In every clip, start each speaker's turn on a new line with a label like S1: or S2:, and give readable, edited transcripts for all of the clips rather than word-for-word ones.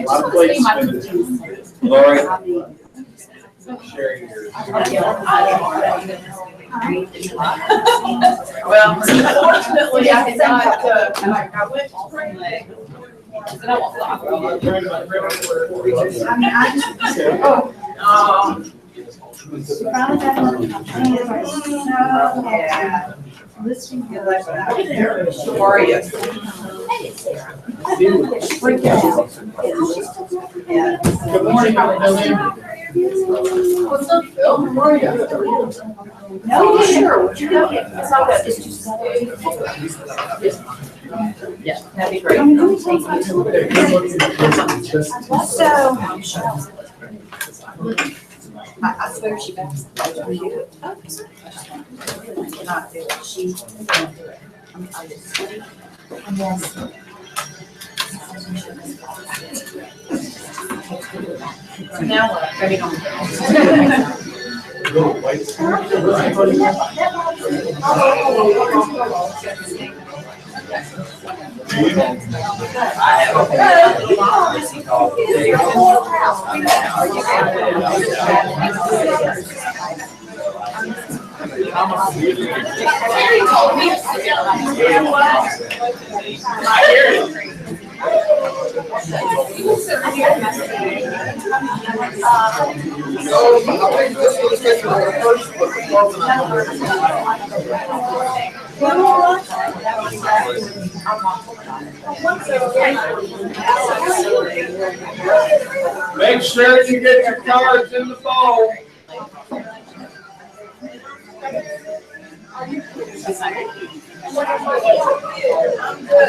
S1: lot of places.
S2: Lori?
S1: Sharing your.
S3: Well, unfortunately, I did not, I went to spring leg. And I won't stop. Yeah. How are you?
S1: Good morning.
S3: What's up, Phil? How are you? No, sure. What you doing? It's all good. It's just. Yeah, that'd be great. I swear she backs. Cannot do it. She cannot do it. I just. Yes. Now what? Ready on.
S1: Little white. Make sure you get your cards in the bowl.
S3: I'm good.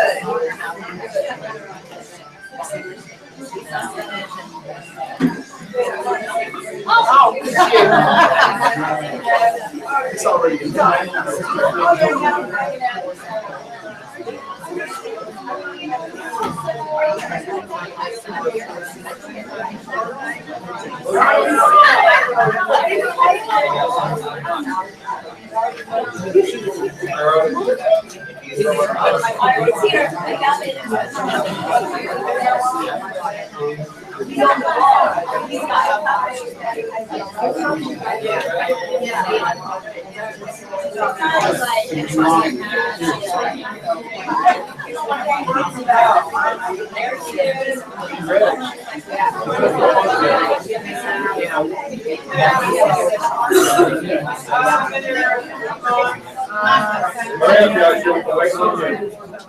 S3: Oh,
S1: It's already done.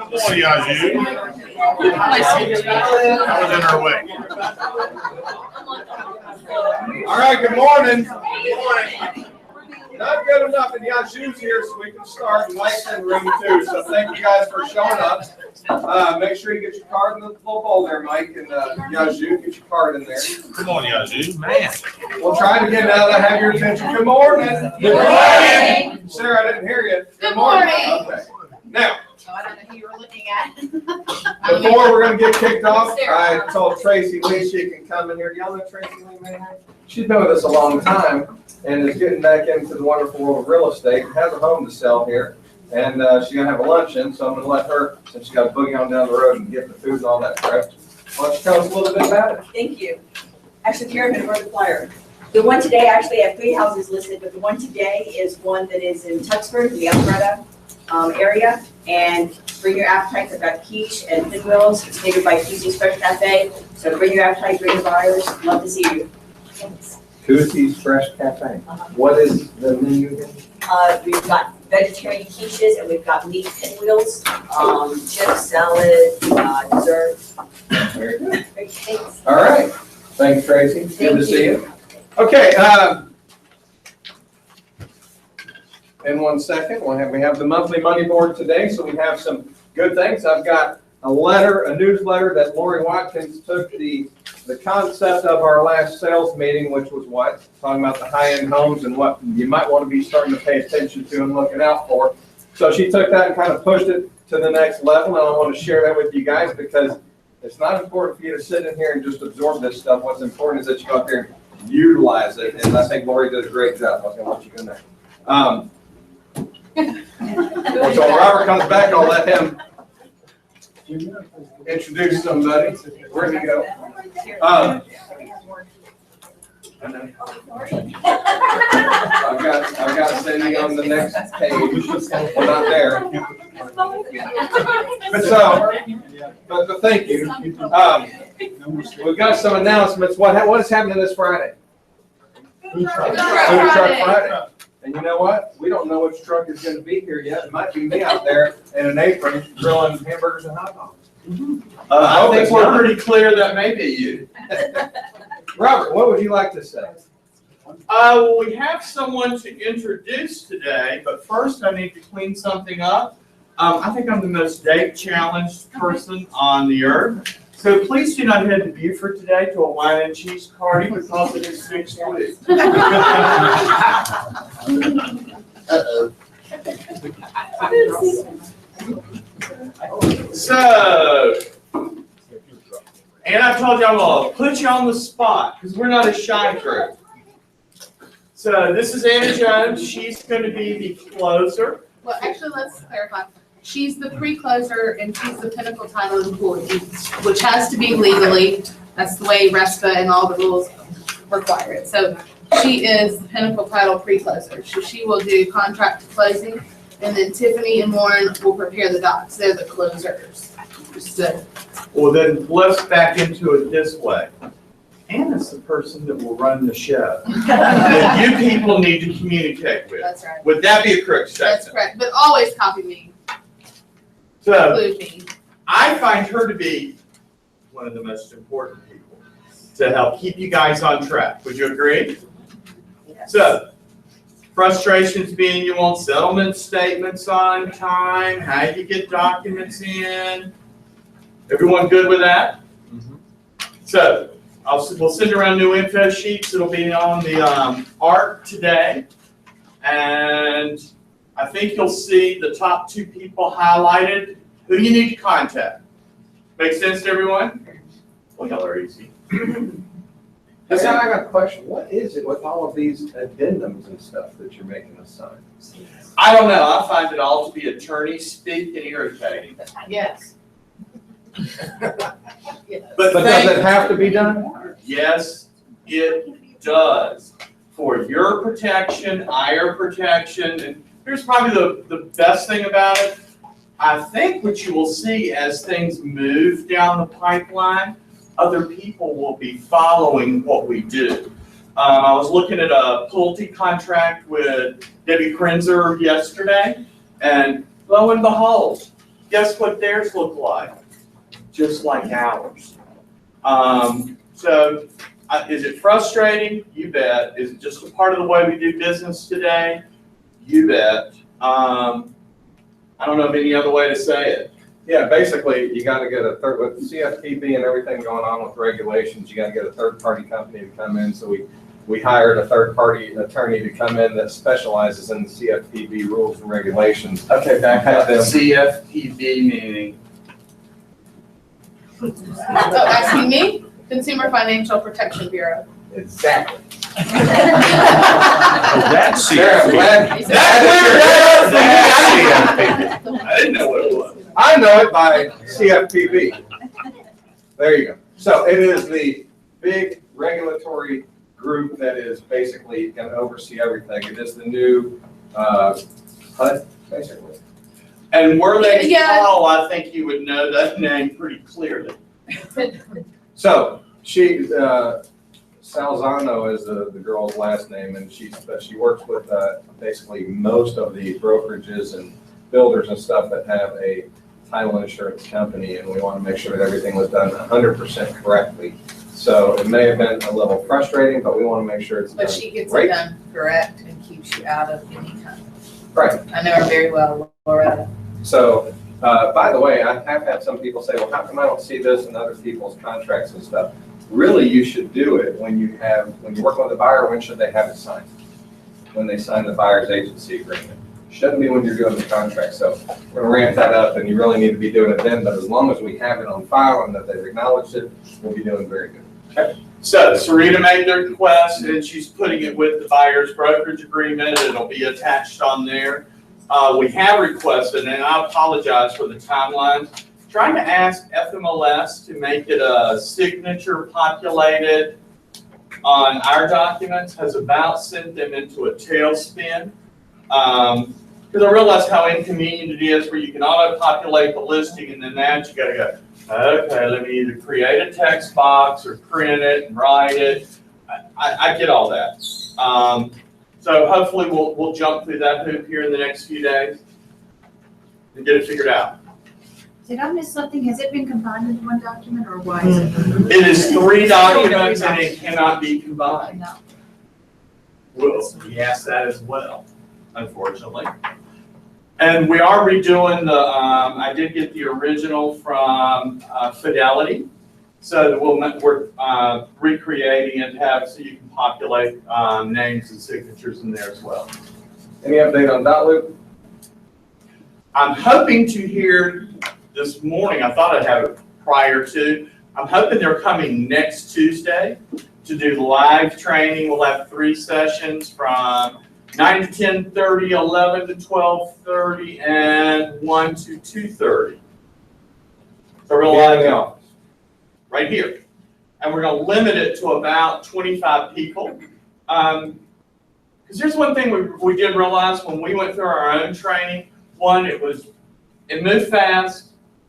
S4: Come on, Yazoo. I was in her way.
S1: All right, good morning. Good morning. Not good enough in Yazoo's here, so we can start. Mike's in room 2, so thank you guys for showing up. Make sure you get your card in the little bowl there, Mike, and Yazoo, get your card in there.
S4: Come on, Yazoo. Man.
S1: We'll try it again now that I have your attention. Good morning.
S3: Good morning.
S1: Sarah, I didn't hear you.
S3: Good morning.
S1: Okay. Now,
S3: So I don't know who you were looking at.
S1: before we're going to get kicked off, I told Tracy Lee she can come in here. Y'all know Tracy Lee, man? She's been with us a long time and is getting back into the wonderful world of real estate and has a home to sell here. And she's going to have a luncheon, so I'm going to let her, since she's got a boogie on down the road and get the food and all that crap. Why don't you tell us a little bit about it?
S5: Thank you. Actually, Karen had wrote the flyer. The one today, actually, I have 3 houses listed, but the one today is one that is in Tuxford, the Alpharetta area. And bring your appetite. I've got quiche and pinwheels. It's catered by Quiche's Fresh Cafe. So bring your appetite, bring your buyers. Love to see you. Thanks.
S1: Quiche's Fresh Cafe. What is the menu again?
S5: We've got vegetarian quiches and we've got meat pinwheels, chips, salad, dessert.
S1: Very good.
S5: Thanks.
S1: All right. Thanks, Tracy. Good
S5: Thank
S1: to see
S5: you.
S1: you. Okay. In 1 second, we have the monthly money board today, so we have some good things. I've got a newsletter that Lori Watkins took the concept of our last sales meeting, which was what? Talking about the high-end homes and what you might want to be starting to pay attention to and looking out for. So she took that and kind of pushed it to the next level, and I want to share that with you guys because it's not important for you to sit in here and just absorb this stuff. What's important is that you go out there and utilize it, and I think Lori did a great job. I was going to let you go next. So when Robert comes back, I'll let him introduce somebody. Where'd he go? I know. I've got Cindy on the next page. We're not there. But thank you. We've got some announcements. What is happening this Friday? Food Truck Friday. And you know what? We don't know which truck is going to be here yet. It might be me out there in an apron grilling hamburgers and hot dogs.
S2: I think we're pretty clear that may be you.
S1: Robert, what would you like to say?
S2: We have someone to introduce today, but first I need to clean something up. I think I'm the most date challenged person on the earth. So please do not head to Beaufort today to a wine and cheese party because it is next week. Uh-oh. So, and I told you I'm going to put you on the spot because we're not a shy group. So this is Anna Jones. She's going to be the closer.
S6: Well, actually, let's clarify. She's the pre-closer and she's the Pinnacle title employee, which has to be legally. That's the way RESPA and all the rules require it. So she is the Pinnacle title pre-closer. So she will do contract to closing, and then Tiffany and Warren will prepare the docs. They're the closers. So,
S2: Well, then let's back into it this way. Anna's the person that will run the show. That you people need to communicate with.
S6: that's right.
S2: Would that be a correct
S6: That's
S2: statement?
S6: correct. But always copy me,
S2: So
S6: include me.
S2: I find her to be one of the most important people to help keep you guys on track. Would you agree?
S5: Yes.
S2: So, frustrations being you want settlement statements on time, how you get documents in. Everyone good with that? So, we'll send around new info sheets. It'll be on the ARC today. And I think you'll see the top 2 people highlighted. Who do you need to contact? Make sense to everyone? Well, y'all are easy.
S1: I got a question. What is it with all of these addendums and stuff that you're making us sign?
S2: I don't know. I find it all to be attorney speak and irritating.
S6: Yes.
S1: But does it have to be done?
S2: Yes, it does. For your protection, our protection, and here's probably the best thing about it. I think what you will see as things move down the pipeline, other people will be following what we do. I was looking at a Pulte contract with Debbie Krenzer yesterday, and lo and behold, guess what theirs look like? Just like ours. So is it frustrating? You bet. Is it just a part of the way we do business today? You bet. I don't know of any other way to say it.
S1: Yeah, basically, you got to get a third, with CFPB and everything going on with regulations, you got to get a third-party company to come in. So we hired a third-party attorney to come in that specializes in the CFPB rules and regulations.
S2: Okay, back
S1: Have
S2: up.
S1: them-
S2: CFPB meaning.
S6: So asking me, Consumer Financial Protection Bureau.
S1: Exactly.
S4: That's
S1: Sarah,
S4: CFP.
S1: glad-
S2: I didn't know what it was.
S1: I know it by CFPB. There you go. So it is the big regulatory group that is basically going to oversee everything. It is the new HUD, basically.
S2: And were they
S6: Yeah.
S2: tall, I think you would know that name pretty clearly.
S1: So she, Salzano is the girl's last name, and she works with basically most of the brokerages and builders and stuff that have a title insurance company, and we want to make sure that everything was done 100% correctly. So it may have been a little frustrating, but we want to make sure it's done.
S6: But she gets it
S1: right.
S6: done correct and keeps you out of any kind.
S1: Right.
S6: I know her very well, Loretta.
S1: So, by the way, I have had some people say, well, how come I don't see this in other people's contracts and stuff? Really, you should do it when you're working with a buyer. When should they have it signed? When they sign the buyer's agency agreement. Shouldn't be when you're doing the contract. So we're gonna ramp that up, and you really need to be doing it then, but as long as we have it on file and that they've acknowledged it, we'll be doing very good. Okay?
S2: So Sarita made the request, and she's putting it with the buyer's brokerage agreement. It'll be attached on there. We have requested, and I apologize for the timeline, trying to ask FMLS to make it a signature populated on our documents has about sent them into a tailspin. Because I realize how inconvenient it is where you can auto-populate the listing and then that you gotta go, okay, let me either create a text box or print it and write it. I get all that. So hopefully we'll jump through that hoop here in the next few days and get it figured out.
S7: Did I miss something? Has it been combined into one document or why is it?
S2: It is 3 documents and it cannot be combined.
S7: No.
S2: Well, we asked that as well, unfortunately. And we are redoing the, I did get the original from Fidelity. So we're recreating it to have so you can populate names and signatures in there as well.
S1: Any update on dot loop?
S2: I'm hoping to hear this morning, I thought I'd have it prior to, I'm hoping they're coming next Tuesday to do live training. We'll have 3 sessions from 9 to 10:30, 11 to 12:30, and 1 to 2:30. So we're live in the office, right here. And we're gonna limit it to about 25 people. Because here's one thing we did realize when we went through our own training. One, it moved fast.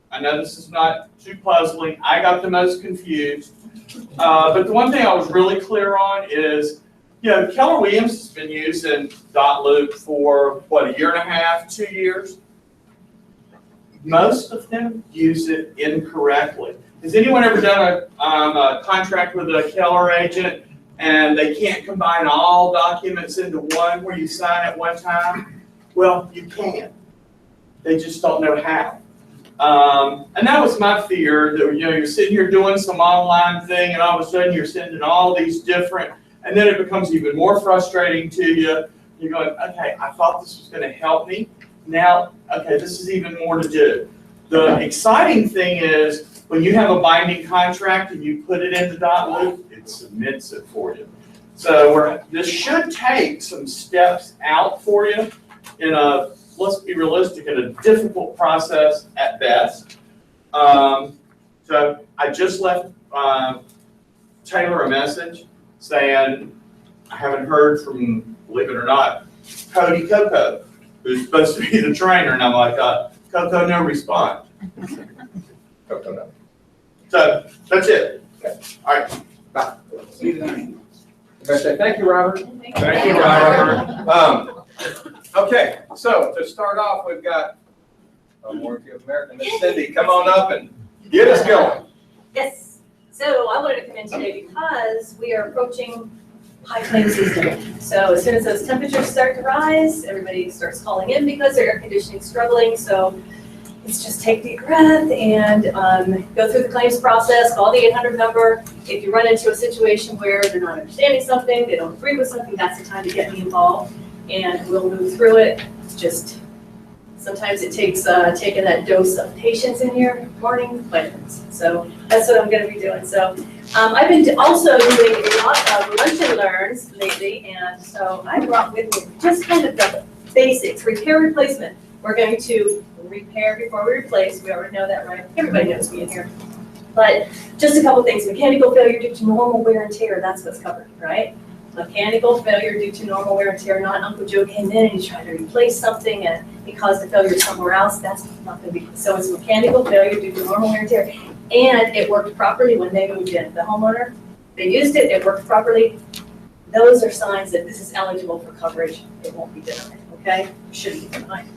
S2: I know this is not too puzzling. I got the most confused. But the one thing I was really clear on is, you know, Keller Williams has been using dot loop for, what, 1.5 years, 2 years? Most of them use it incorrectly. Has anyone ever done a contract with a Keller agent and they can't combine all documents into one where you sign at one time? Well, you can. They just don't know how. And that was my fear, that, you know, you're sitting here doing some online thing and all of a sudden you're sending all these different, and then it becomes even more frustrating to you. You're going, okay, I thought this was going to help me. Now, okay, this is even more to do. The exciting thing is when you have a binding contract and you put it into dot loop, it submits it for you. So this should take some steps out for you in a, let's be realistic, in a difficult process at best. So I just left Taylor a message saying, I haven't heard from, believe it or not, Cody Coco, who's supposed to be the trainer. And I'm like, Coco, no response.
S1: Coco, no.
S2: So that's it.
S1: Okay.
S2: All right.
S1: Bye. See you tonight. Okay, say thank you, Robert.
S2: Thank you, Robert.
S1: Okay, so to start off, we've got a Warranty of America. Miss Cindy, come on up and get us going.
S5: Yes, so I wanted to come in today because we are approaching high claim season. So as soon as those temperatures start to rise, everybody starts calling in because their air conditioning's struggling. So it's just take a deep breath and go through the claims process, call the 800 number. If you run into a situation where they're not understanding something, they don't agree with something, that's the time to get me involved. And we'll move through it. It's just, sometimes it takes taking that dose of patience in here, morning vitamins. So that's what I'm gonna be doing. So I've been also doing a lot of lunch and learns lately, and so I brought with me just kind of the basics, repair, replacement. We're going to repair before we replace. We already know that, right? Everybody knows me in here. But just a couple things. Mechanical failure due to normal wear and tear, that's what's covered, right? Mechanical failure due to normal wear and tear, not Uncle Joe came in and he tried to replace something and he caused a failure somewhere else. That's not going to be, so it's mechanical failure due to normal wear and tear. And it worked properly when they moved in. The homeowner, they used it, it worked properly. Those are signs that this is eligible for coverage. It won't be denied, okay? Shouldn't be denied.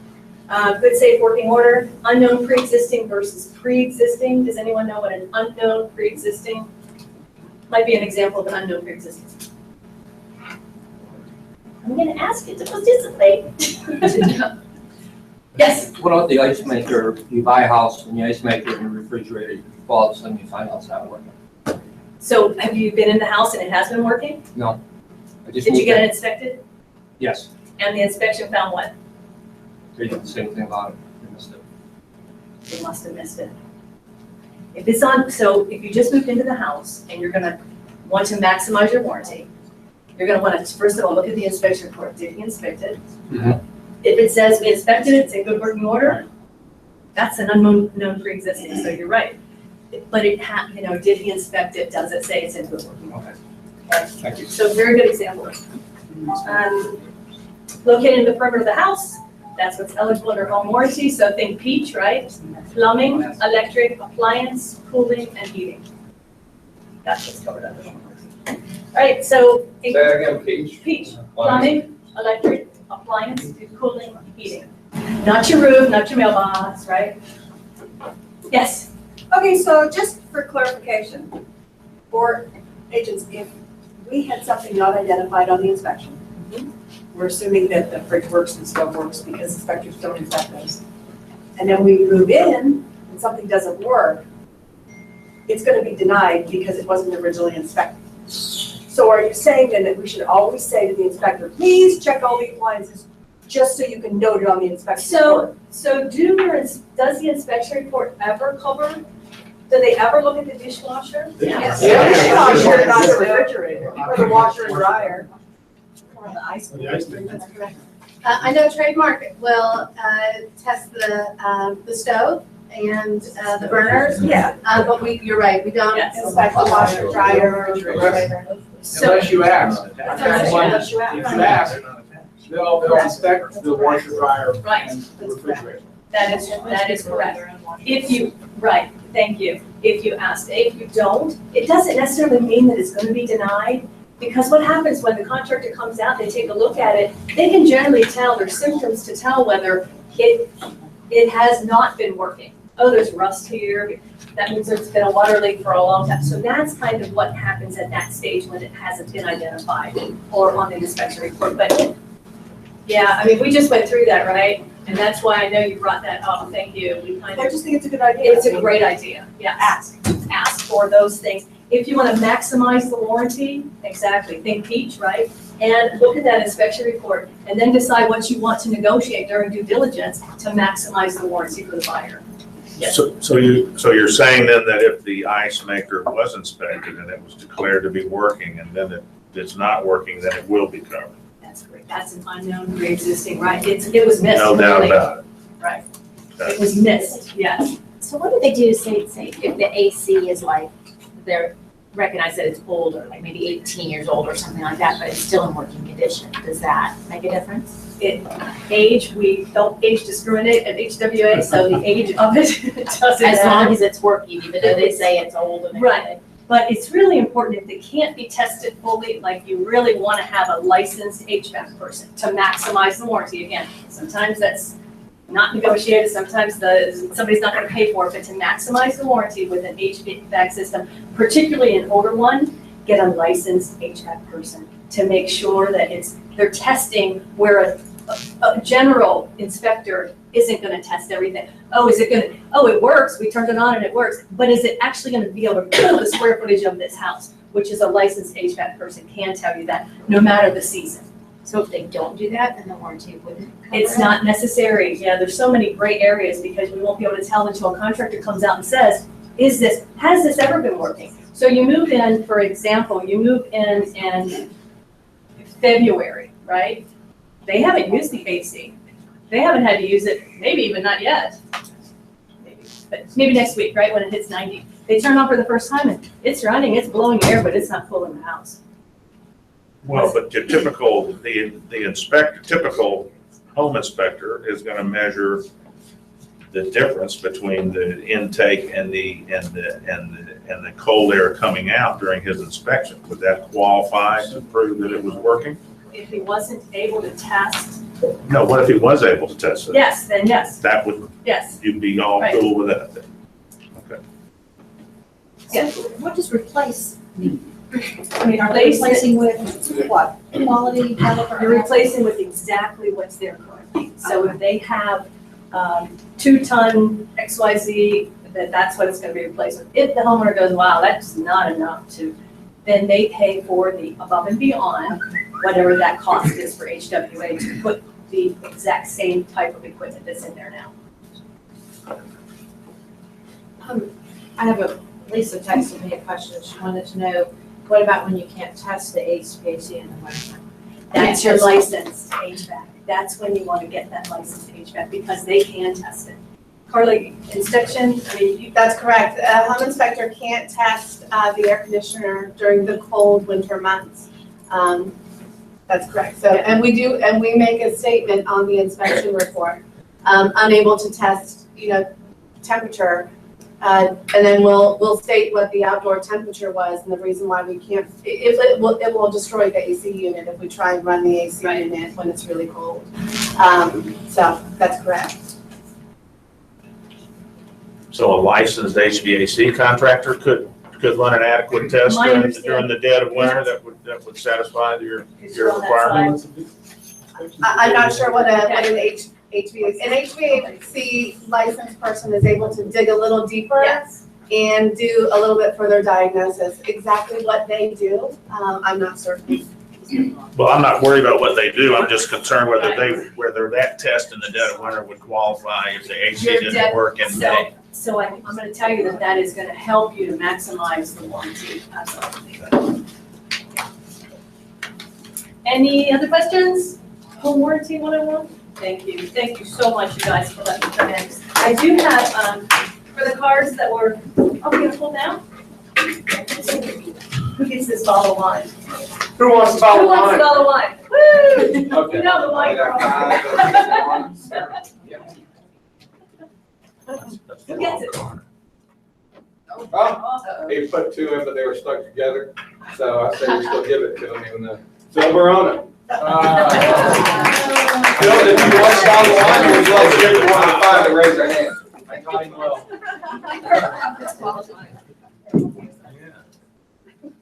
S5: Good safe working order, unknown pre-existing versus pre-existing. Does anyone know what an unknown pre-existing? Might be an example of an unknown pre-existing. I'm gonna ask you to participate. Yes?
S8: What about the ice maker? You buy a house and the ice maker and the refrigerator, you all of a sudden you find out it's not working.
S5: So have you been in the house and it has been working?
S8: No. I just
S5: Did you
S8: moved
S5: get
S8: in.
S5: it inspected?
S8: Yes.
S5: And the inspection found what?
S8: They didn't say anything about it. They missed it.
S5: They must have missed it. If it's on, so if you just moved into the house and you're gonna want to maximize your warranty, you're gonna wanna, first of all, look at the inspection report. Did he inspect it?
S8: Mhm.
S5: If it says we inspected it, it's in good working order,
S9: That's an unknown pre-existing, so you're right. But did he inspect it? Does it say it's in good working order?
S1: Okay, thank you.
S9: So very good example. Located in the perimeter of the house, that's what's eligible under home warranty, so think peach, right? Plumbing, electric, appliance, cooling, and heating. That's what's covered under home warranty. All right, so
S1: Say that again, Peach.
S9: peach, plumbing, electric, appliance, cooling, heating. Not your roof, not your mailbox, right? Yes,
S3: Okay, so just for clarification, for agents, if we had something not identified on the inspection, we're assuming that the fridge works and stove works because inspectors don't inspect those. And then we move in and something doesn't work, it's gonna be denied because it wasn't originally inspected. So are you saying then that we should always say to the inspector, please check all the appliances, just so you can note it on the inspection report?
S9: so does the inspection report ever cover, do they ever look at the dishwasher?
S3: Yes.
S1: Yeah.
S3: Sure, not the refrigerator, or the washer and dryer.
S9: Or the ice cream?
S3: That's correct.
S6: I know trademark will test the stove and the burners,
S3: Yeah.
S6: but you're right, we don't.
S9: Yes.
S3: Inspect the washer, dryer, refrigerator.
S9: So,
S1: Unless you ask.
S3: Unless you ask.
S1: If you ask, they'll inspect the washer, dryer,
S9: Right.
S1: and the refrigerator.
S9: that is correct. If you, right, thank you. If you ask, if you don't, it doesn't necessarily mean that it's gonna be denied. Because what happens when the contractor comes out, they take a look at it, they can generally tell their symptoms to tell whether it has not been working. Oh, there's rust here, that means there's been a water leak for a long time. So that's kind of what happens at that stage when it hasn't been identified or on the inspection report. But yeah, I mean, we just went through that, right? And that's why I know you brought that up, thank you. We kind
S3: I
S9: of,
S3: just think it's a good idea.
S9: it's a great idea, yeah, ask for those things. If you want to maximize the warranty, exactly, think peach, right? And look at that inspection report and then decide what you want to negotiate during due diligence to maximize the warranty for the buyer. Yes.
S4: So you're saying then that if the ice maker was inspected and it was declared to be working and then it's not working, then it will be covered?
S9: That's great. That's an unknown pre-existing, right? It was missed.
S4: No doubt
S9: really.
S4: about it.
S9: Right. It was missed, yes.
S10: So what do they do, say if the AC is like, they're recognize that it's older, like maybe 18 years old or something like that, but it's still in working condition? Does that make a difference?
S9: Age, we don't age discriminate at HWA, so the age of it doesn't
S10: As long
S9: matter.
S10: as it's working, even though they say it's old and
S9: Right.
S10: everything.
S9: But it's really important, if they can't be tested fully, like you really want to have a licensed HVAC person to maximize the warranty. Again, sometimes that's not negotiated, sometimes somebody's not going to pay for it, but to maximize the warranty with an HVAC system, particularly an older one, get a licensed HVAC person to make sure that they're testing where a general inspector isn't going to test everything. It works, we turned it on and it works, but is it actually going to be able to kill the square footage of this house, which is a licensed HVAC person can tell you that, no matter the season.
S10: So if they don't do that, then the warranty wouldn't cover
S9: It's
S10: it?
S9: not necessary, yeah, there's so many gray areas because we won't be able to tell until a contractor comes out and says, has this ever been working? So you move in, for example, in February, right? They haven't used the AC. They haven't had to use it, maybe even not yet. But maybe next week, right, when it hits 90. They turn on for the first time and it's running, it's blowing air, but it's not cooling the house.
S4: Well, but your typical home inspector is gonna measure the difference between the intake and the cold air coming out during his inspection. Would that qualify to prove that it was working?
S9: If he wasn't able to test,
S4: No, what if he was able to test it?
S9: yes, then yes,
S4: That would,
S9: yes.
S4: you'd be all
S9: Right.
S4: cool with that then? Okay.
S9: Yeah.
S7: What does replace mean? I mean, are they
S9: Replace
S7: replacing with
S3: What?
S7: quality, caliber?
S9: You're replacing with exactly what's there currently. So if they have 2-ton XYZ, that's what it's gonna be replaced with. If the homeowner goes, wow, that's not enough then they pay for the above and beyond, whatever that cost is for HWA to put the exact same type of equipment that's in there now.
S11: I have Lisa texted me a question. She wanted to know, what about when you can't test the HVAC in the winter?
S9: That's your licensed HVAC. That's when you want to get that licensed HVAC because they can test it.
S3: Carly, inspection, I mean,
S11: That's correct. A home inspector can't test the air conditioner during the cold winter months. That's correct. So, and we make a statement on the inspection report, unable to test, temperature. And then we'll state what the outdoor temperature was and the reason why we can't, it will destroy the AC unit if we try and run the AC unit when it's really cold. So that's correct.
S4: So a licensed HVAC contractor could run an adequate test
S9: My
S4: during the dead of winter that would satisfy your requirements?
S11: I'm not sure what an HVAC licensed person is able to dig a little deeper
S3: yes.
S11: and do a little bit further diagnosis. Exactly what they do, I'm not certain.
S4: Well, I'm not worried about what they do. I'm just concerned whether that test in the dead of winter would qualify if the AC didn't work in May.
S9: So I'm gonna tell you that is gonna help you to maximize the warranty. Absolutely. Any other questions? Home warranty 101? Thank you so much, you guys, for letting me come in. I do have, for the cards that were, we gonna pull down? Who gets this bottle of wine?
S1: Who wants to
S9: Who
S1: follow
S9: wants a
S1: line?
S9: bottle of wine? Woo!
S1: Okay.
S9: You know the wine girl. Who gets it?
S1: Oh, he put two in, but they were stuck together, so I said we still give it to him even though. So Verona. Bill, did you want to follow the line or would you like to give it 1 to 5 to raise their hand?
S8: I got him well.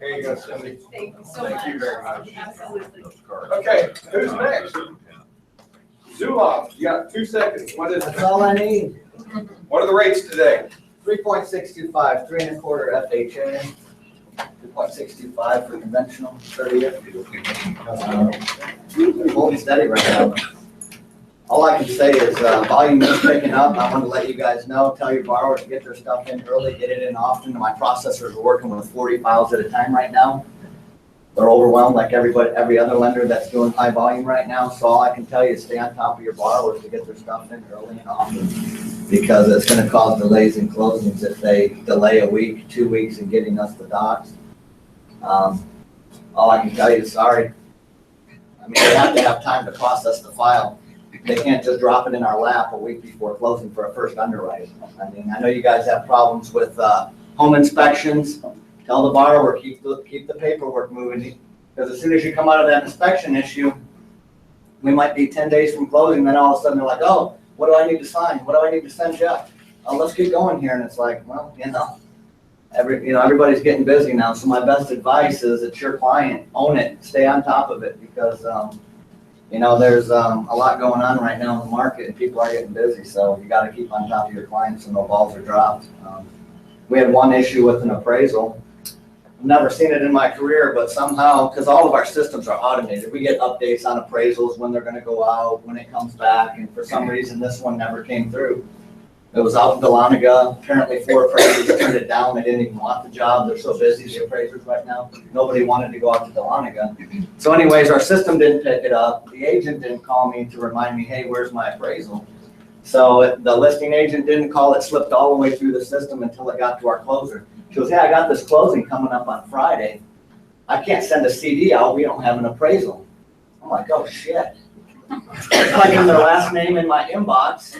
S1: Here you go, Cindy.
S9: Thank you so
S1: Thank
S9: much.
S1: you very much.
S9: Absolutely.
S1: Okay, who's next? Zuloff, you got 2 seconds. What is it?
S12: That's all I need.
S1: What are the rates today?
S12: 3.625, 3 1/4 FHA, 2.625 for conventional, 30th. They're holding steady right now. All I can say is volume is picking up. I want to let you guys know, tell your borrowers to get their stuff in early, get it in often. My processors are working with 40 files at a time right now. They're overwhelmed like every other lender that's doing high volume right now. So all I can tell you is stay on top of your borrowers to get their stuff in early and often, because it's going to cause delays in closings if they delay a week, 2 weeks in getting us the docs. All I can tell you is sorry. I mean, they have to have time to process the file. They can't just drop it in our lap a week before closing for a first underwrite. I mean, I know you guys have problems with home inspections. Tell the borrower, keep the paperwork moving, because as soon as you come out of that inspection issue, we might be 10 days from closing, then all of a sudden they're like, oh, what do I need to sign? What do I need to send Jeff? Oh, let's get going here. And it's like, well, everybody's getting busy now. So my best advice is it's your client, own it, stay on top of it, because there's a lot going on right now in the market and people are getting busy. So you got to keep on top of your clients so no balls are dropped. We had one issue with an appraisal. I've never seen it in my career, but somehow, because all of our systems are automated, we get updates on appraisals when they're going to go out, when it comes back, and for some reason this one never came through. It was out in Dahlonega. Apparently 4 appraisers turned it down. They didn't even want the job. They're so busy, the appraisers right now. Nobody wanted to go out to Dahlonega. So anyways, our system didn't pick it up. The agent didn't call me to remind me, hey, where's my appraisal? So the listing agent didn't call. It slipped all the way through the system until it got to our closer. She goes, yeah, I got this closing coming up on Friday. I can't send a CD out. We don't have an appraisal. I'm like, oh, shit. I got their last name in my inbox.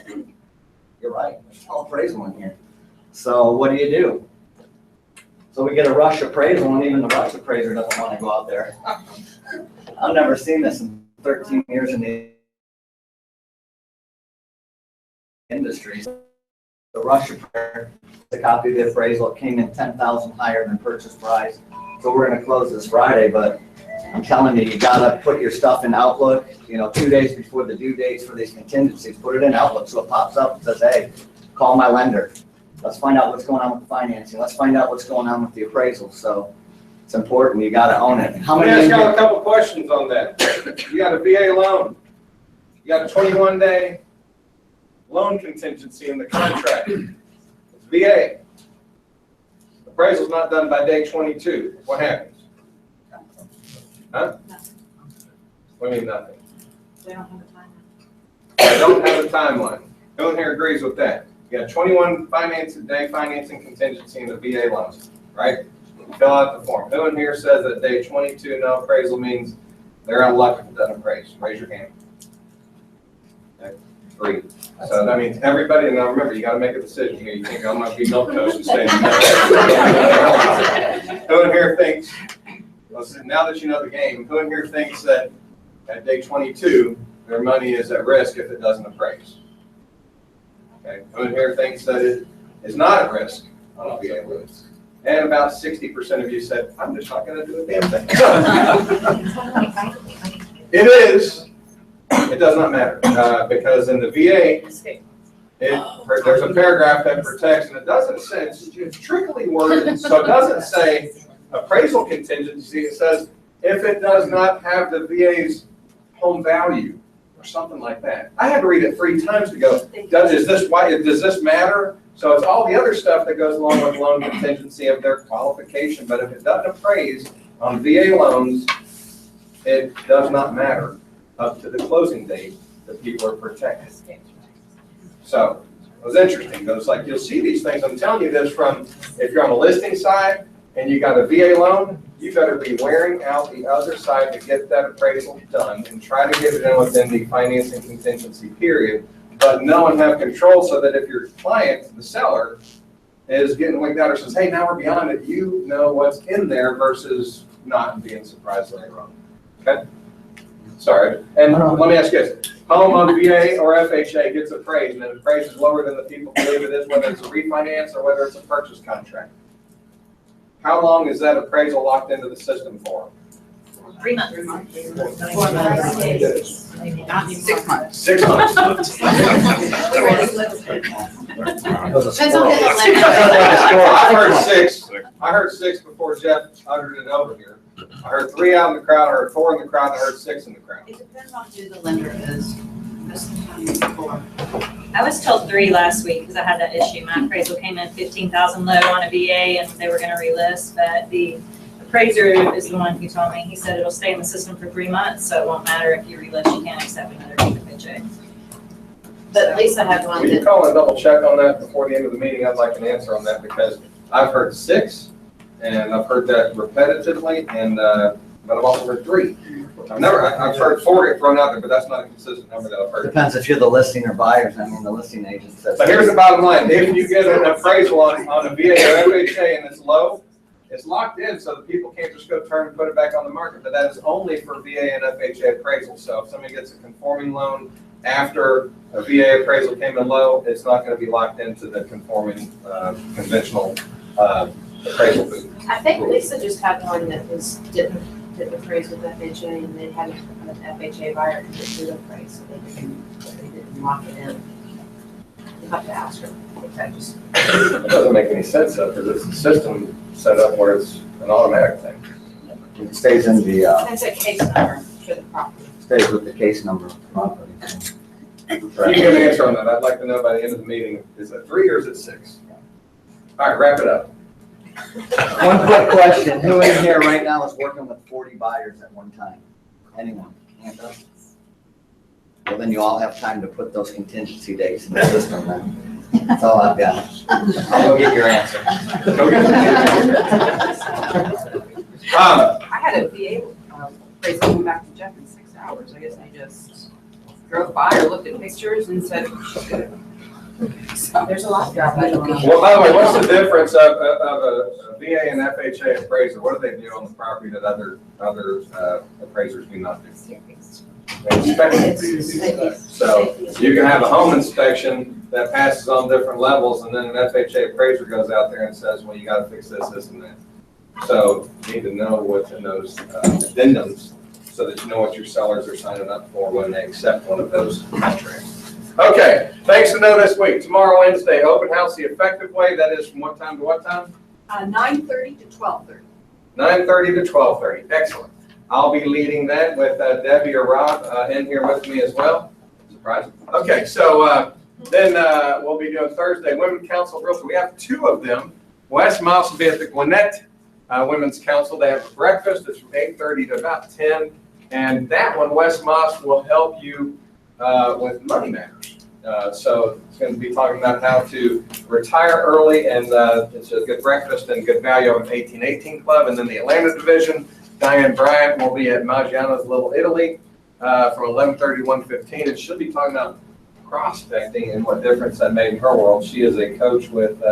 S12: You're right. There's no appraisal in here. So what do? So we get a rush appraisal, and even the rush appraiser doesn't want to go out there. I've never seen this in 13 years in the industry. The rush appraiser, the copy of the appraisal, came in 10,000 higher than purchase price. So we're going to close this Friday, but I'm telling you, you got to put your stuff in Outlook, 2 days before the due dates for these contingencies. Put it in Outlook so it pops up and says, hey, call my lender. Let's find out what's going on with the financing. Let's find out what's going on with the appraisal. So it's important. You got to own it. How many?
S1: Let me ask y'all a couple questions on that. You got a VA loan. You got a 21-day loan contingency in the contract. It's VA. Appraisal's not done by day 22. What happens? Huh? What do you mean nothing?
S11: They don't have a timeline.
S1: I don't have a timeline. No one here agrees with that. You got 21 day financing contingency in the VA loans, right? Fill out the form. Who in here says that day 22 no appraisal means they're out of luck if it doesn't appraise? Raise your hand. Okay, 3. So that means everybody, now remember, you gotta make a decision here. You can't go, I'm gonna be milk toast and stay. Who in here thinks, now that you know the game, who in here thinks that at day 22, their money is at risk if it doesn't appraise? Okay, who in here thinks that it is not at risk on a VA loan? And about 60% of you said, I'm just not gonna do a damn thing. It is, it does not matter, because in the VA, there's a paragraph that protects, and it doesn't say, it's trickily worded, so it doesn't say appraisal contingency, it says if it does not have the VA's home value, or something like that. I had to read it 3 times to go, does this matter? So it's all the other stuff that goes along with loan contingency of their qualification, but if it doesn't appraise on VA loans, it does not matter up to the closing date that people are protected. So it was interesting, because like you'll see these things, I'm telling you this from, if you're on the listing side and you got a VA loan, you better be wearing out the other side to get that appraisal done and try to get it in within the financing contingency period, but know and have control so that if your client, the seller, is getting wigged out or says, hey, now we're beyond it, you know what's in there versus not being surprised later on. Okay? Sorry. And let me ask you this. Home on VA or FHA gets appraised, and the appraisal is lower than the people believe it is, whether it's a refinance or whether it's a purchase contract. How long is that appraisal locked into the system for?
S10: 3 months.
S7: 4 months.
S11: 6 months.
S1: 6 months.
S7: Depends on the lender.
S1: I heard 6 before Jeff uttered it over here. I heard 3 out in the crowd, I heard 4 in the crowd, I heard 6 in the crowd.
S11: It depends on who the lender is.
S9: I was told 3 last week because I had that issue. My appraisal came in 15,000 low on a VA and they were gonna relist, but the appraiser is the one who told me, he said it'll stay in the system for 3 months, so it won't matter if you relist, you can't accept another FHA.
S11: But Lisa had one
S1: Will you
S11: that,
S1: call and double check on that before the end of the meeting? I'd like an answer on that because I've heard 6 and I've heard that repetitively and, but I've also heard 3. I've heard 4 get thrown out there, but that's not a consistent number that I've heard.
S12: Depends if you're the listing or buyers. I mean, the listing agent says.
S1: So here's the bottom line. If you get an appraisal on a VA or FHA and it's low, it's locked in so that people can't just go turn and put it back on the market. But that is only for VA and FHA appraisal. So if somebody gets a conforming loan after a VA appraisal came in low, it's not going to be locked into the conforming conventional appraisal boot.
S11: I think Lisa just had one that didn't appraise with FHA and they had an FHA buyer who did appraise, so they didn't lock it in. You have to ask her.
S1: It doesn't make any sense though, because it's a system set up where it's an automatic thing.
S12: It stays in the,
S11: That's a case number for the property.
S12: stays with the case number of the property.
S1: You can get an answer on that. I'd like to know by the end of the meeting, is it 3 or is it 6? All right, wrap it up.
S12: One quick question. Who in here right now is working with 40 buyers at one time? Anyone? Hand up. Well, then you all have time to put those contingency dates in the system then. That's all I've got. I'll go get your answer.
S1: Go get
S13: I had a VA appraisal come back to Jeff in 6 hours. I guess I just drove by or looked at pictures and said, so there's a lot there.
S1: Well, by the way, what's the difference of a VA and FHA appraiser? What do they do on the property that other appraisers do not do? They inspect it. So you can have a home inspection that passes on different levels, and then an FHA appraiser goes out there and says, well, you got to fix this, this, and that. So you need to know what's in those addendums so that you know what your sellers are signing up for when they accept one of those contracts. Okay, things to know this week. Tomorrow, Wednesday, open house the effective way. That is from what time to what time?
S3: 9:30 to 12:30.
S1: 9:30 to 12:30. Excellent. I'll be leading that with Debbie or Rob in here with me as well. Surprise. Okay, so then we'll be doing Thursday Women's Council Realtor. We have 2 of them. Wes Moss will be at the Gwinnett Women's Council. They have a breakfast. It's from 8:30 to about 10. And that one, Wes Moss will help you with money matters. So it's going to be talking about how to retire early, and it's a good breakfast and good value of an 1818 club. And then the Atlanta division, Diane Bryant will be at Maggiano's Little Italy from 11:30 to 1:15, and she'll be talking about prospecting and what difference that made in her world. She is a coach with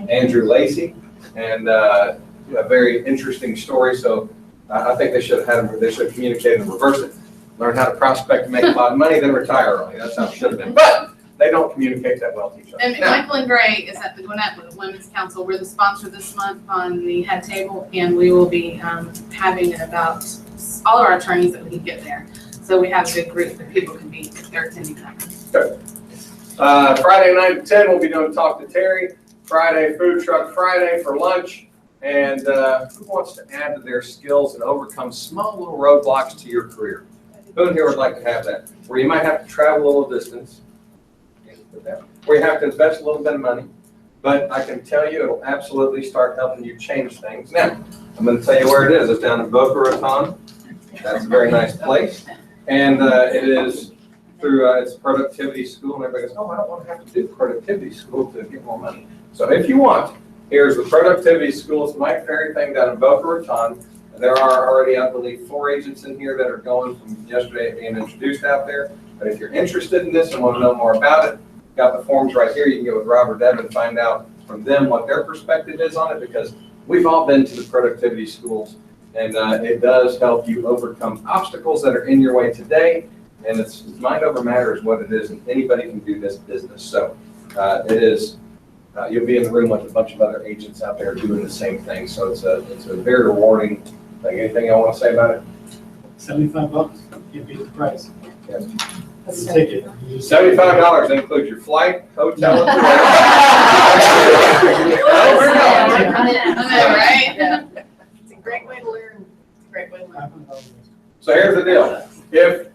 S1: Andrew Lacey, and a very interesting story. So I think they should have communicated and reversed it. Learn how to prospect, make a lot of money, then retire early. That's how it should have been. But they don't communicate that well to each other.
S6: And Michael and Gray is at the Gwinnett with the Women's Council. We're the sponsor this month on the head table, and we will be having about all of our attorneys that we can get there. So we have a good group that people can be if they're attending that.
S1: Good. Friday 9 to 10, we'll be doing Talk to Terry. Friday, Food Truck Friday for lunch. And who wants to add to their skills and overcome small little roadblocks to your career? Who in here would like to have that? Where you might have to travel a little distance, where you have to invest a little bit of money, but I can tell you it'll absolutely start helping you change things. Now, I'm going to tell you where it is. It's down in Boca Raton. That's a very nice place. And it is through its productivity school. And everybody goes, oh, I don't want to have to do productivity school to get more money. So if you want, here's the productivity school. It's Mike Ferry thing down in Boca Raton. There are already, I believe, 4 agents in here that are going from yesterday being introduced out there. But if you're interested in this and want to know more about it, got the forms right here. You can go with Robert Deb and find out from them what their perspective is on it, because we've all been to the productivity schools, and it does help you overcome obstacles that are in your way today. And it's mind over matter is what it is, and anybody can do this business. So it is. You'll be in the room with a bunch of other agents out there doing the same thing. So it's a very rewarding thing. Anything I want to say about it?
S14: $75, you beat the price.
S1: Yes.
S14: That's a ticket.
S1: $75 includes your flight, hotel, and
S6: Right?
S3: It's a great way to learn. It's a great way to learn.
S1: So here's the deal.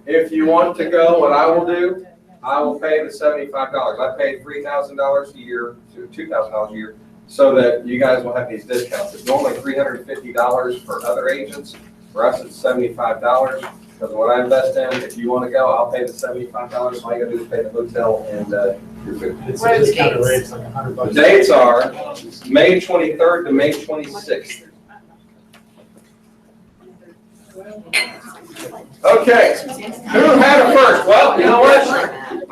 S1: If you want to go, what I will do, I will pay the $75. I paid $3,000 a year to $2,000 a year so that you guys will have these discounts. It's normally $350 for other agents. For us, it's $75 because of what I invest in. If you want to go, I'll pay the $75. All you gotta do is pay the hotel and your food.
S14: It's a discounted rate, it's like $100.
S1: The dates are May 23rd to May 26th. Okay, who had a first? Well, you know what?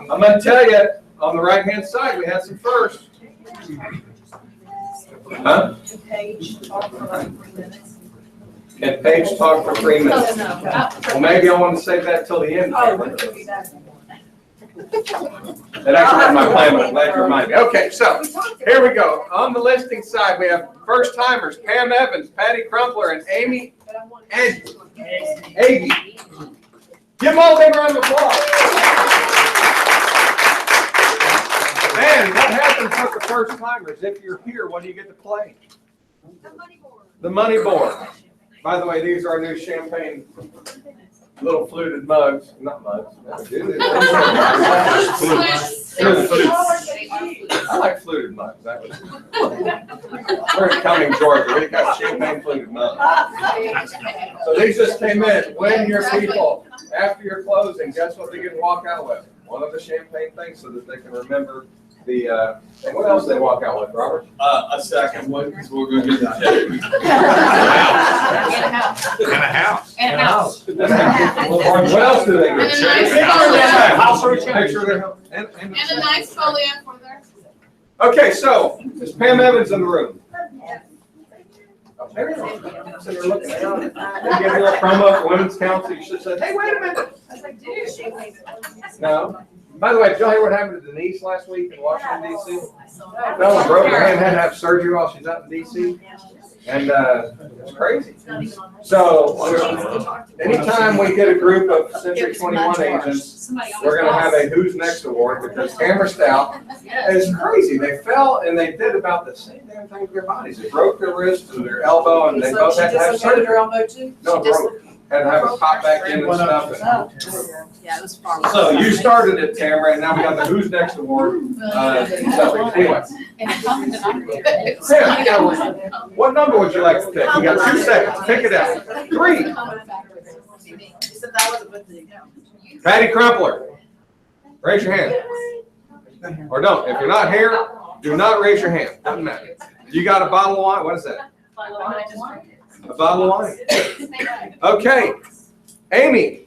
S1: I'm going to tell you, on the right-hand side, we had some first. Huh?
S3: Can Paige talk for like 3 minutes?
S1: Can Paige talk for 3 minutes? Well, maybe I want to save that till the end.
S3: Oh, we could be back.
S1: That actually was my plan, but I'm glad you reminded me. Okay, so here we go. On the listing side, we have first-timers, Pam Evans, Patty Crumpler, and Amy Aggie. Give them all a big round of applause. Man, what happens with the first-timers? If you're here, what do you get to play? The money board. By the way, these are our new champagne little fluted mugs. Not mugs. I like fluted mugs. That was. We're in Cumming, Georgia. We got champagne fluted mugs. So these just came in. When your people, after your closing, guess what they get to walk out with? One of the champagne things so that they can remember the, and what else do they walk out with, Robert?
S2: A second one, because we're going to get the check.
S4: And a house.
S6: And a house.
S1: What else do they get?
S6: And a nice And a nice folio for their.
S1: Okay, so is Pam Evans in the room? Oh, there you go. So you're looking down. They give you a promo for Women's Council. You should have said, hey, wait a minute.
S3: I was like, dude.
S1: No. By the way, did y'all hear what happened to Denise last week in Washington, D.C.? Fella broke her hand, had to have surgery while she's out in D.C. And it's crazy. So anytime we get a group of Century 21 agents, we're going to have a Who's Next award because Tamara Stout is crazy. They fell and they did about the same damn thing with their bodies. They broke their wrist and their elbow and they both had to have surgery.
S3: Her elbow too?
S1: No, broke. Had to have a pop back in and stuff.
S3: Yeah, it was far.
S1: So you started it, Tamara, and now we got the Who's Next award. Anyway. Tim, what number would you like to pick? You got 2 seconds. Pick it out. 3. Patty Crumpler. Raise your hand. Or don't. If you're not here, do not raise your hand. Doesn't matter. You got a bottle of wine? What is that? A bottle of wine? Okay. Amy.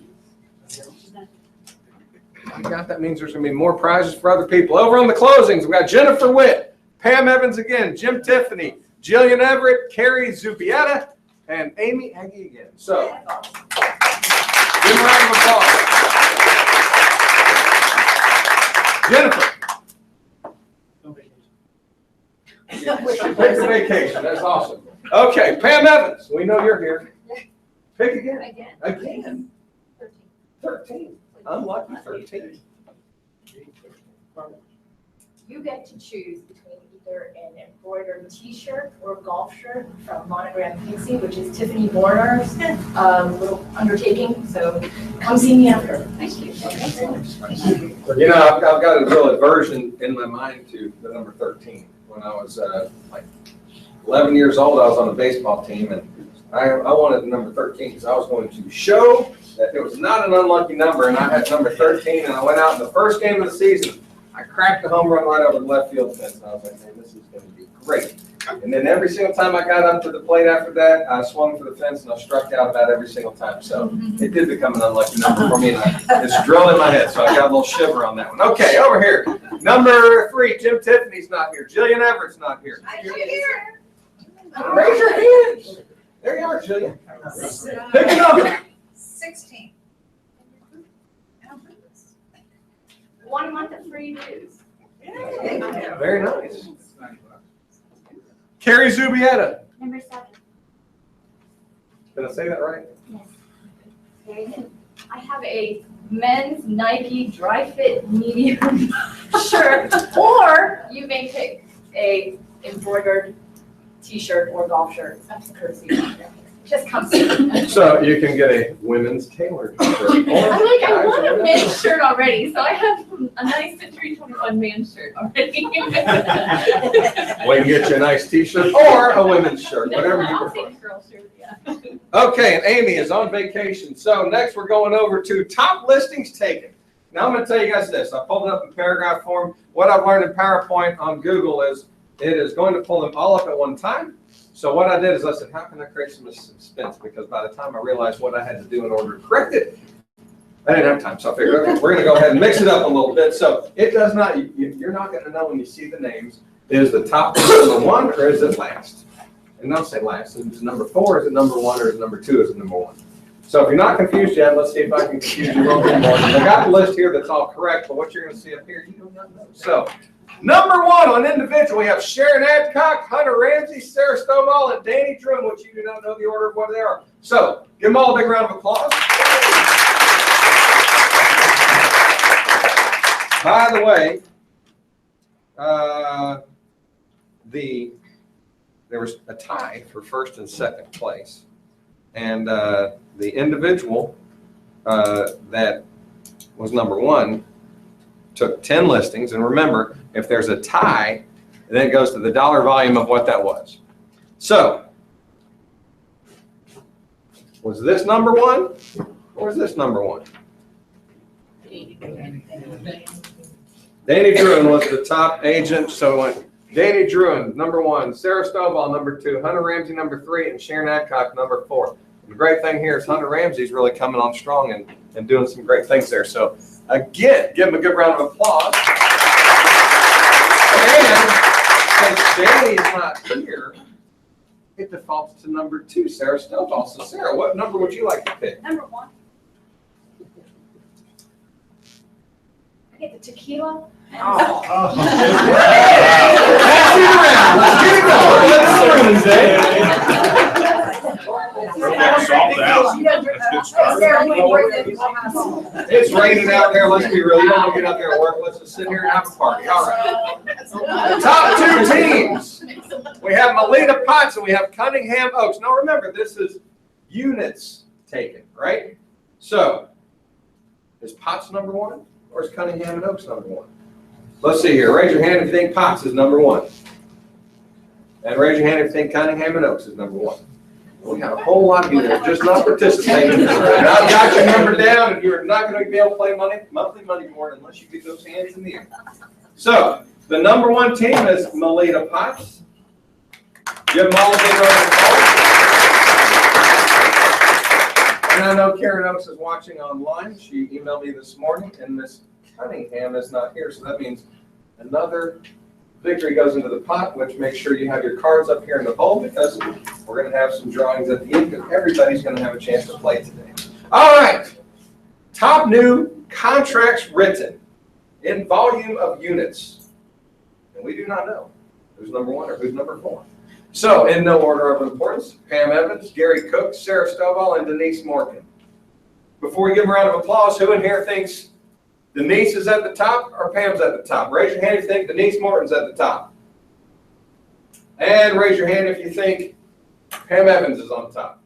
S1: You got that means there's gonna be more prizes for other people. Over on the closings, we got Jennifer Witt, Pam Evans again, Jim Tiffany, Jillian Everett, Carrie Zubietta, and Amy Aggie again. So, give them a round of applause. Jennifer. Take a vacation. That's awesome. Okay, Pam Evans, we know you're here. Pick again. Again. 13. Unlucky 13.
S10: You get to choose between either an embroidered T-shirt or a golf shirt from Monogram Pixie, which is Tiffany Warner's little undertaking. So come see me after. Thank you.
S1: You know, I've got a real aversion in my mind to the number 13. When I was like 11 years old, I was on a baseball team, and I wanted the number 13 because I was going to show that it was not an unlucky number, and I had number 13, and I went out in the first game of the season. I cracked a home run right over the left field fence, and I was like, man, this is going to be great. And then every single time I got up to the plate after that, I swung for the fence, and I struck out about every single time. So it did become an unlucky number for me, and it's drilled in my head, so I got a little shiver on that one. Okay, over here. Number 3, Jim Tiffany's not here. Jillian Everett's not here.
S3: I'm here.
S1: Raise your hands. There you are, Jillian. Pick a number.
S3: 16.
S10: One month of free dues.
S1: Very nice. Carrie Zubietta.
S10: Number 7.
S1: Did I say that right?
S10: Okay. I have a men's Nike dry fit medium shirt, or you may pick a embroidered T-shirt or golf shirt. That's a courtesy. Just come see.
S1: So you can get a women's tailored shirt.
S10: I want a men's shirt already, so I have a nice Century 21 man's shirt already.
S1: We can get you a nice t-shirt or a women's shirt, whatever you
S10: I'll
S1: prefer.
S10: take a girl shirt, yeah.
S1: Okay, and Amy is on vacation. So next we're going over to top listings taken. Now I'm going to tell you guys this. I pulled it up in paragraph form. What I've learned in PowerPoint on Google is it is going to pull them all up at one time. So what I did is I said, how can I create some suspense? Because by the time I realized what I had to do in order to correct it, I didn't have time. So I figured, okay, we're going to go ahead and mix it up a little bit. So it does not, you're not going to know when you see the names, is the top number 1 or is it last? And don't say last. Is it number 4, is it number 1, or is it number 2, is it number 1? So if you're not confused yet, let's see if I can confuse you a little bit more. I got the list here that's all correct, but what you're going to see up here, you do not know. So number 1 on individual, we have Sharon Adcock, Hunter Ramsey, Sarah Stovall, and Danny Drum, which you do not know the order of what they are. So give them all a big round of applause. By the way, there was a tie for first and second place. And the individual that was number 1 took 10 listings. And remember, if there's a tie, then it goes to the dollar volume of what that was. So, was this number 1 or was this number 1? Danny Druin was the top agent, so it went Danny Druin, number 1, Sarah Stovall, number 2, Hunter Ramsey, number 3, and Sharon Adcock, number 4. And the great thing here is Hunter Ramsey's really coming on strong and doing some great things there. So again, give him a good round of applause. And since Danny is not here, it defaults to number 2, Sarah Stovall. So Sarah, what number would you like to pick?
S10: Number 1. I get the tequila.
S1: Pass it around. Let's get it going. It's raining out there. Let's be real. You don't want to get out there and work. Let's just sit here and have a party. All right. The top 2 teams. We have Melita Potts and we have Cunningham Oaks. Now remember, this is units taken, right? So, is Potts number 1 or is Cunningham and Oaks number 1? Let's see here. Raise your hand if you think Potts is number 1. And raise your hand if you think Cunningham and Oaks is number 1. We got a whole lot of you that are just not participating. And I've got your number down, and you're not going to be able to play monthly money board unless you get those hands in the air. So, the number one team is Melita Potts. Give them all a big round of applause. And I know Karen Oaks is watching online. She emailed me this morning, and Miss Cunningham is not here, so that means another victory goes into the pot, which makes sure you have your cards up here in the bowl, because we're going to have some drawings at the end, because everybody's going to have a chance to play today. All right. Top new contracts written in volume of units. And we do not know who's number one or who's number four. So, in no order of importance, Pam Evans, Gary Cook, Sarah Stovall, and Denise Morgan. Before we give a round of applause, who in here thinks Denise is at the top or Pam's at the top? Raise your hand if you think Denise Morton's at the top. And raise your hand if you think Pam Evans is on top.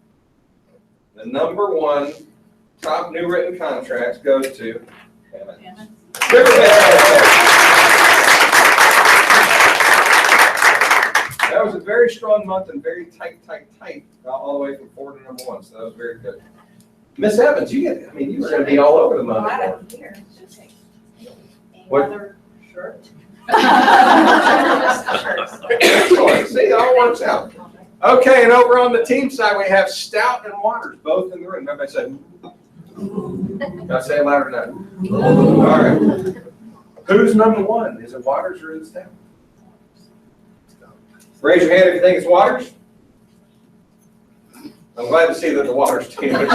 S1: The number one top new written contracts goes to Pam Evans. That was a very strong month and very tight, all the way from 4 to number 1. So that was very good. Miss Evans, you were going to be all over the month.
S3: Another shirt.
S1: Excellent. See, it all works out. Okay, and over on the team side, we have Stout and Waters, both in the room. Everybody said, can I say it louder than that? All right. Who's number one? Is it Waters or is it Stout? Raise your hand if you think it's Waters. I'm glad to see that the Waters team is.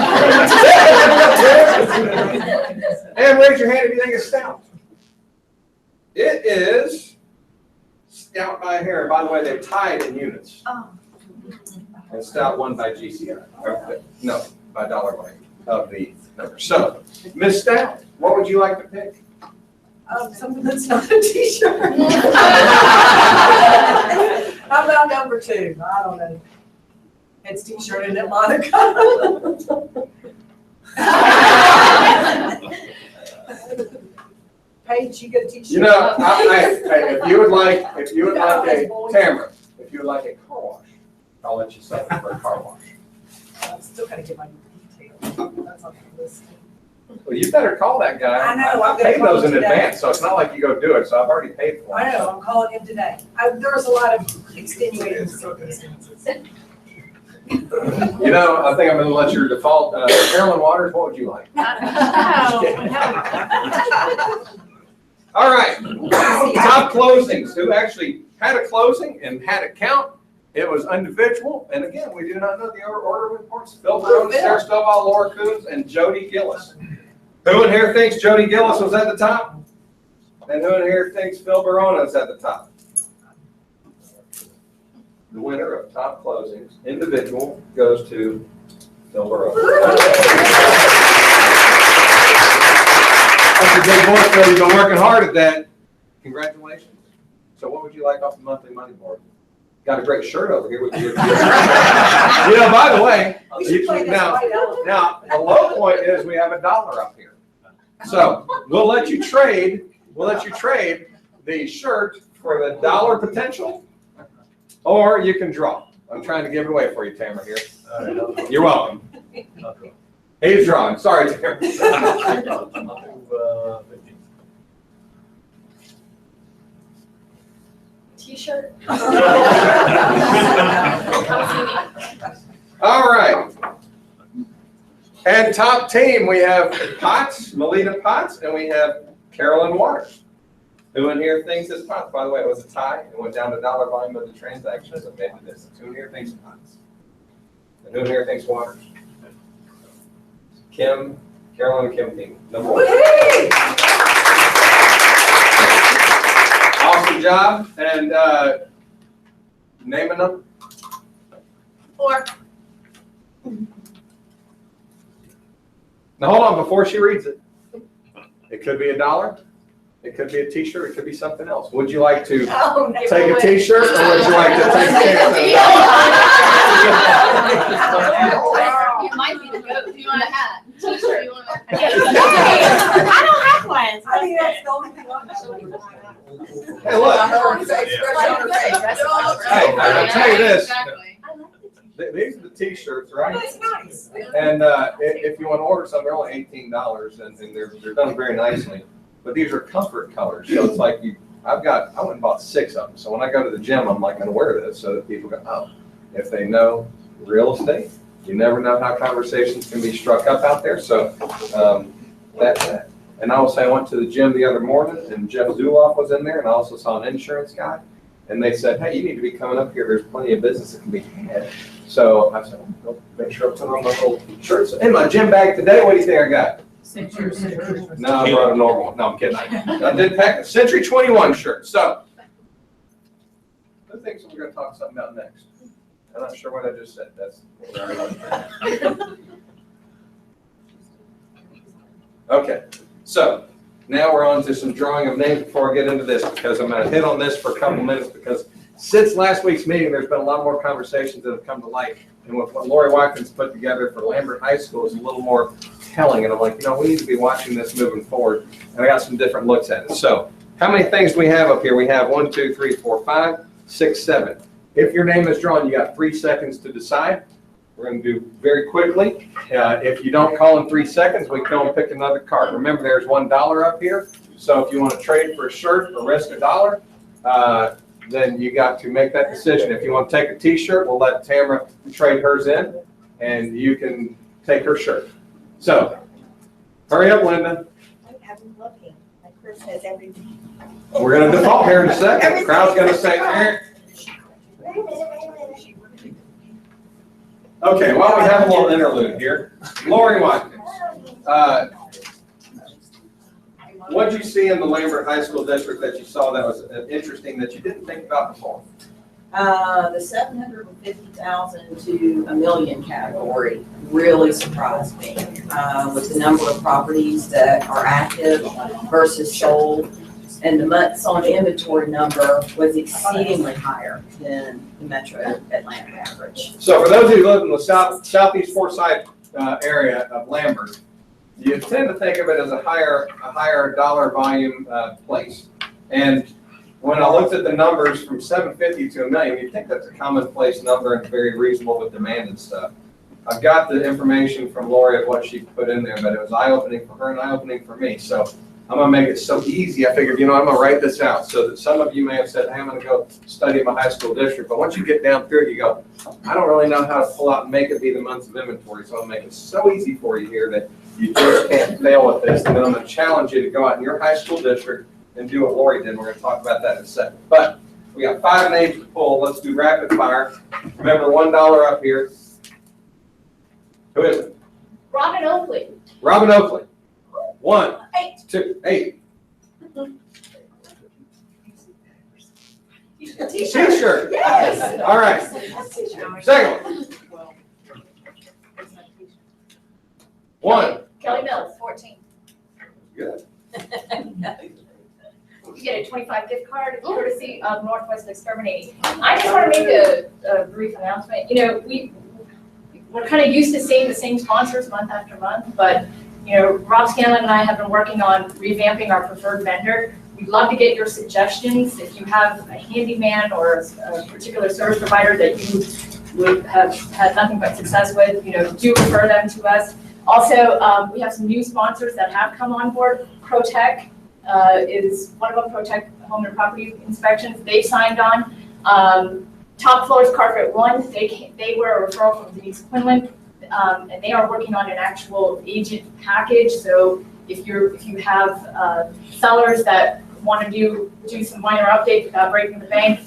S1: And raise your hand if you think it's Stout. It is Stout by a hair. By the way, they're tied in units.
S3: Oh.
S1: And Stout won by GCI. No, by dollar weight of the number. So, Miss Stout, what would you like to pick?
S3: Something that's not a t-shirt. How about number 2? I don't know. It's t-shirt, isn't it, Monica? Paige, you get a t-shirt.
S1: You know, if you would like a Tamara, if you would like a car wash, I'll let you settle for a car wash.
S3: I'm still gotta get my details. That's on the list.
S1: Well, you better call that guy.
S3: I know,
S1: I
S3: I'm gonna
S1: paid
S3: call
S1: those in
S3: him today.
S1: advance, so it's not like you go do it. So I've already paid for it.
S3: I know, I'm calling him today. There was a lot of extenuating circumstances.
S1: You know, I think I'm going to let your default. Carolyn Waters, what would you like? All right. Top closings. Who actually had a closing and had a count? It was individual. And again, we do not know the order of importance. Phil Barone, Sarah Stovall, Laura Coons, and Jody Gillis. Who in here thinks Jody Gillis was at the top? And who in here thinks Phil Barone is at the top? The winner of top closings, individual, goes to Phil Barone. That's a big voice, Phil. You've been working hard at that. Congratulations. So what would you like off the monthly money board? Got a great shirt over here with you. By the way, now the low point is we have $1 up here. So we'll let you trade the shirt for the $1 potential, or you can draw. I'm trying to give it away for you, Tamara, here. You're welcome. He's drawing. Sorry, Tamara.
S10: T-shirt.
S1: All right. And top team, we have Potts, Melita Potts, and we have Carolyn Waters. Who in here thinks it's Potts? By the way, it was a tie. It went down to dollar volume of the transactions and made the distance. Who in here thinks Potts? And who in here thinks Waters? Carolyn and Kim team. Number 1. Awesome job. And name a number.
S6: 4.
S1: Now hold on, before she reads it. It could be $1. It could be a t-shirt. It could be something else. Would you like to take a t-shirt, or would you like to take a
S6: You might be the goat. Do you want a hat? T-shirt. You want a
S3: I don't have one. I think that's the only thing on the
S1: Hey, look. Hey, I'll tell you this. These are the t-shirts, right?
S3: That's nice.
S1: And if you want to order some, they're only $18, and they're done very nicely. But these are comfort colors, so it's like you I went and bought 6 of them. So when I go to the gym, I'm like, gonna wear this so that people go, oh, if they know real estate, you never know how conversations can be struck up out there. So, that. And I will say, I went to the gym the other morning and Jeff Zuloff was in there, and I also saw an insurance guy. And they said, hey, you need to be coming up here. There's plenty of business that can be had. So I said, well, make sure I put on my little shirts. In my gym bag today, what do you think I got? No, I brought a normal one. No, I'm kidding. I did pack a Century 21 shirt. So, the things we're going to talk something about next. I'm not sure what I just said. That's okay. So now we're on to some drawing of names before I get into this, because I'm going to hit on this for a couple minutes, because since last week's meeting, there's been a lot more conversations that have come to light. And what Lori Watkins put together for Lambert High School is a little more telling. And I'm like, we need to be watching this moving forward. And I got some different looks at it. So how many things do we have up here? We have 1, 2, 3, 4, 5, 6, 7. If your name is drawn, you got 3 seconds to decide. We're going to do very quickly. If you don't call in 3 seconds, we go and pick another card. Remember, there's $1 up here. So if you want to trade for a shirt or risk $1, then you got to make that decision. If you want to take a t-shirt, we'll let Tamara trade hers in, and you can take her shirt. So hurry up, Linda.
S5: I'm looking. My purse has everything.
S1: We're going to default here in a second. The crowd's going to say, eh. Okay, well, we have a little interlude here. Lori Watkins, what did you see in the Lambert High School District that you saw that was interesting that you didn't think about before?
S5: The 750,000 to $1 million category really surprised me, with the number of properties that are active versus sold. And the months on inventory number was exceedingly higher than the metro Atlanta average.
S1: So for those of you who live in the southeast Forsyth area of Lambert, you tend to think of it as a higher dollar volume place. And when I looked at the numbers from 750 to $1 million, you think that's a commonplace number and very reasonable with demand and stuff. I've got the information from Lori of what she put in there, but it was eye-opening for her and eye-opening for me. So I'm going to make it so easy. I figured, I'm going to write this out so that some of you may have said, hey, I'm going to go study my high school district. But once you get down through it, you go, I don't really know how to pull out and make it be the months of inventory. So I'll make it so easy for you here that you just can't fail with this. And then I'm going to challenge you to go out in your high school district and do what Lori did. We're going to talk about that in a second. But we got 5 names to pull. Let's do rapid fire. Remember, $1 up here. Who is it?
S10: Robin Oakley.
S1: Robin Oakley. 1, 2, 8. T-shirt.
S5: Yes.
S1: All right. Second one. 1.
S10: Kelly Mills, 14.
S1: Good.
S10: You get a 25 gift card courtesy of Northwest Exterminating. I just want to make a brief announcement. We're kind of used to seeing the same sponsors month after month, but Rob Scanlon and I have been working on revamping our preferred vendor. We'd love to get your suggestions. If you have a handyman or a particular service provider that you would have had nothing but success with, do refer them to us. Also, we have some new sponsors that have come on board. ProTech is one of them, ProTech Home and Property Inspections. They signed on. Top Floors Carpet One, they were a referral from Denise Quinlan. And they are working on an actual agent package. So if you have sellers that want to do some minor updates without breaking the bank,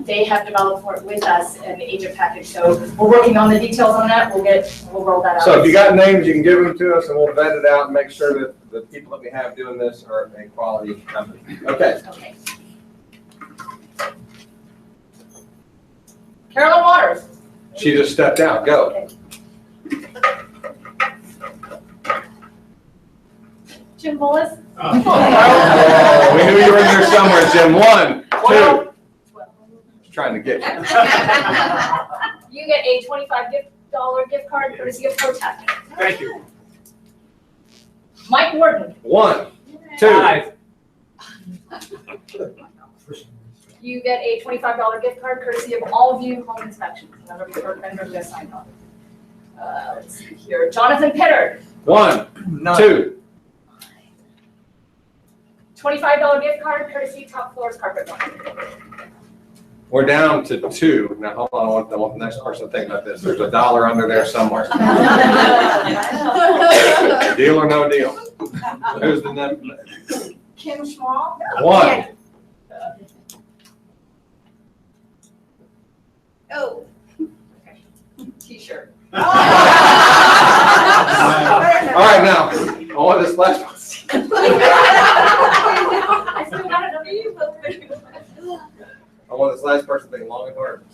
S10: they have developed for it with us an agent package. So we're working on the details on that. We'll roll that out.
S1: So if you got names, you can give them to us and we'll vet it out and make sure that the people that we have doing this are a quality company. Okay.
S10: Okay. Carolyn Waters.
S1: She just stepped out. Go.
S10: Okay. Jim Bullis.
S1: Oh, we knew you were in there somewhere, Jim. 1, 2. Just trying to get you.
S10: You get a $25 gift card courtesy of ProTech.
S1: Thank you.
S10: Mike Warden.
S1: 1, 2.
S10: You get a $25 gift card courtesy of All of You Home Inspections. Another preferred vendor just signed on. Let's see here. Jonathan Pittard.
S1: 1, 2.
S10: $25 gift card courtesy Top Floors Carpet Barn.
S1: We're down to 2. Now, hold on, I want the next person to think about this. There's $1 under there somewhere. Deal or no deal? Who's the next?
S5: Kim Schmall?
S1: 1.
S5: Oh. T-shirt.
S1: All right, now, I want this last one.
S10: I still got it over you, but.
S1: I want this last person to think long and hard.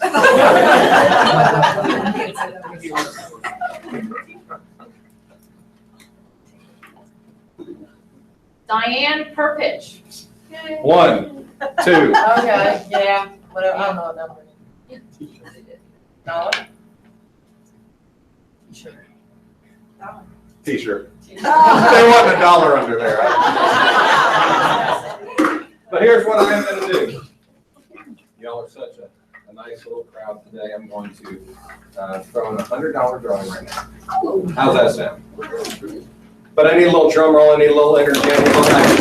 S10: Diane Perpich.
S1: 1, 2.
S13: Okay, yeah, whatever, I don't know what number. Dollar? Sure.
S1: T-shirt. There wasn't $1 under there. But here's what I am going to do. Y'all are such a nice little crowd today. I'm going to throw in a $100 drawing right now. How's that sound? But I need a little drum roll. I need a little energy. I need a little action.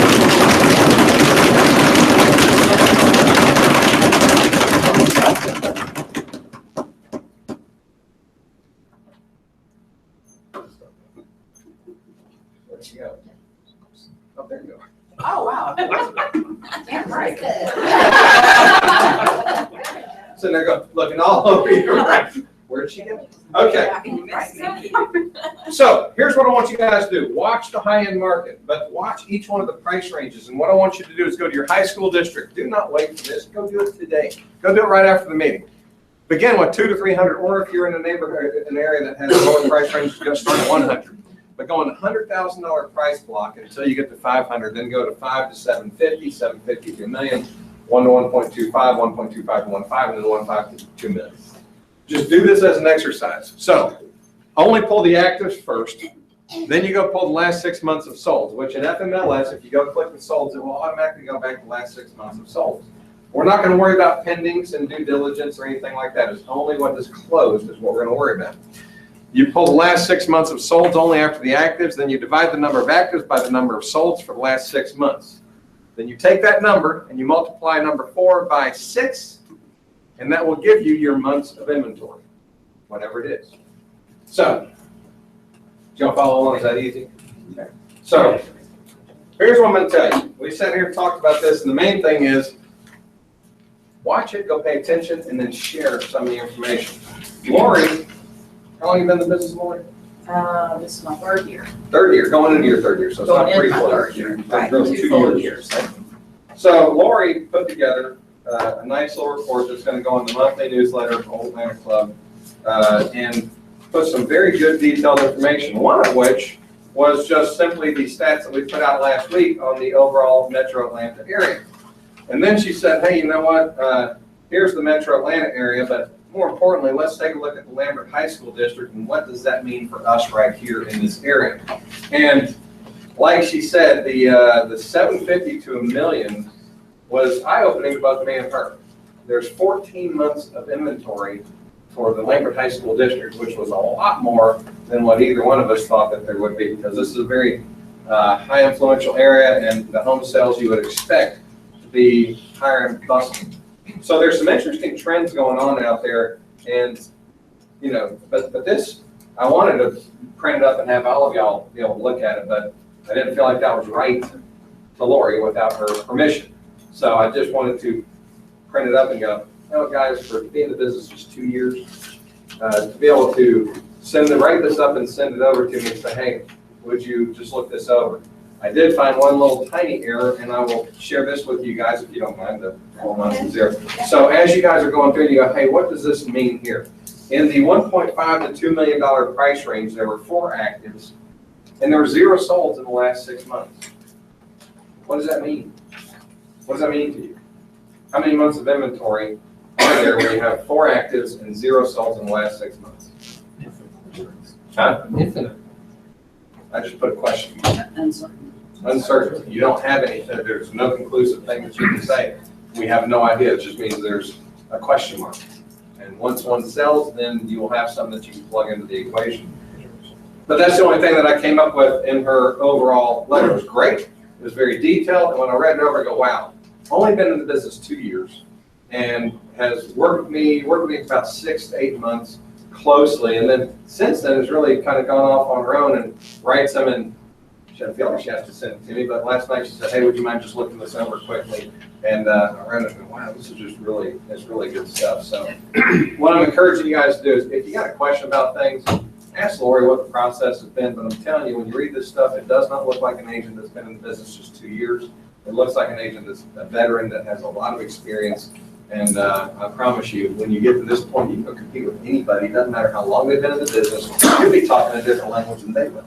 S1: Where'd she go? Oh, there you go.
S13: Oh, wow. Damn right.
S1: Sitting there going, looking all over you. Where'd she go? Okay. So here's what I want you guys to do. Watch the high-end market, but watch each one of the price ranges. And what I want you to do is go to your high school district. Do not wait for this. Go do it today. Go do it right after the meeting. Begin with 200 to 300, or if you're in a neighborhood, an area that has a lower price range, you're going to start at 100. But go on a $100,000 price block until you get to 500, then go to 5 to 750, 750 to $1 million, 1 to 1.25, 1.25 to 1.5, and then 1.5 to 2 million. Just do this as an exercise. So only pull the actives first, then you go pull the last 6 months of solds, which in FMLS, if you go click the solds, it will automatically go back to the last 6 months of solds. We're not going to worry about pendings and due diligence or anything like that. It's only what is closed is what we're going to worry about. You pull the last 6 months of solds only after the actives, then you divide the number of actives by the number of solds for the last 6 months. Then you take that number and you multiply number 4 by 6, and that will give you your months of inventory, whatever it is. So, do y'all follow along? Is that easy? Okay. So, here's what I'm going to tell you. We sat here and talked about this, and the main thing is watch it, go pay attention, and then share some of the information. Lori, how long have you been in the business, Lori?
S5: This is my 3rd year.
S1: 3rd year, going into your 3rd year, so it's not
S5: Going into my
S1: 3
S5: 3rd year, right,
S1: Really
S5: 2 full years.
S1: So Lori put together a nice little report that's going to go in the monthly newsletter of Old Atlanta Club and put some very good detailed information, one of which was just simply the stats that we put out last week on the overall Metro Atlanta area. And then she said, hey, you know what, here's the Metro Atlanta area, but more importantly, let's take a look at the Lambert High School District and what does that mean for us right here in this area. And like she said, the 750 to $1 million was eye-opening to both me and her. There's 14 months of inventory for the Lambert High School District, which was a lot more than what either one of us thought that there would be, because this is a very high influential area and the home sales you would expect to be higher and bustling. So there's some interesting trends going on out there, and you know, but this, I wanted to print it up and have all of y'all be able to look at it, but I didn't feel like that was right to Lori without her permission. So I just wanted to print it up and go, you know, guys, for being in the business just 2 years, to be able to write this up and send it over to me and say, hey, would you just look this over? I did find one little tiny error, and I will share this with you guys if you don't mind, the 4 months and 0. So as you guys are going through, you go, hey, what does this mean here? In the $1.5 to $2 million price range, there were 4 actives, and there were 0 solds in the last 6 months. What does that mean? What does that mean to you? How many months of inventory are there where you have 4 actives and 0 solds in the last 6 months? Huh?
S8: Infinite.
S1: I just put a question mark. Uncertain. You don't have anything. There's no conclusive thing that you can say. We have no idea. It just means there's a question mark. And once one sells, then you will have something that you can plug into the equation. But that's the only thing that I came up with in her overall letter. It was great. It was very detailed, and when I read it over, I go, wow, only been in the business 2 years, and has worked with me about 6 to 8 months closely, and then since then has really kind of gone off on her own and writes them, and she doesn't feel like she has to send it to me, but last night she said, hey, would you mind just looking this over quickly? And I read it and go, wow, this is just really, it's really good stuff. So what I'm encouraging you guys to do is, if you got a question about things, ask Lori what the process has been, but I'm telling you, when you read this stuff, it does not look like an agent that's been in the business just 2 years. It looks like an agent that's a veteran that has a lot of experience. And I promise you, when you get to this point, you can compete with anybody. It doesn't matter how long they've been in the business. You'll be talking a different language than they will.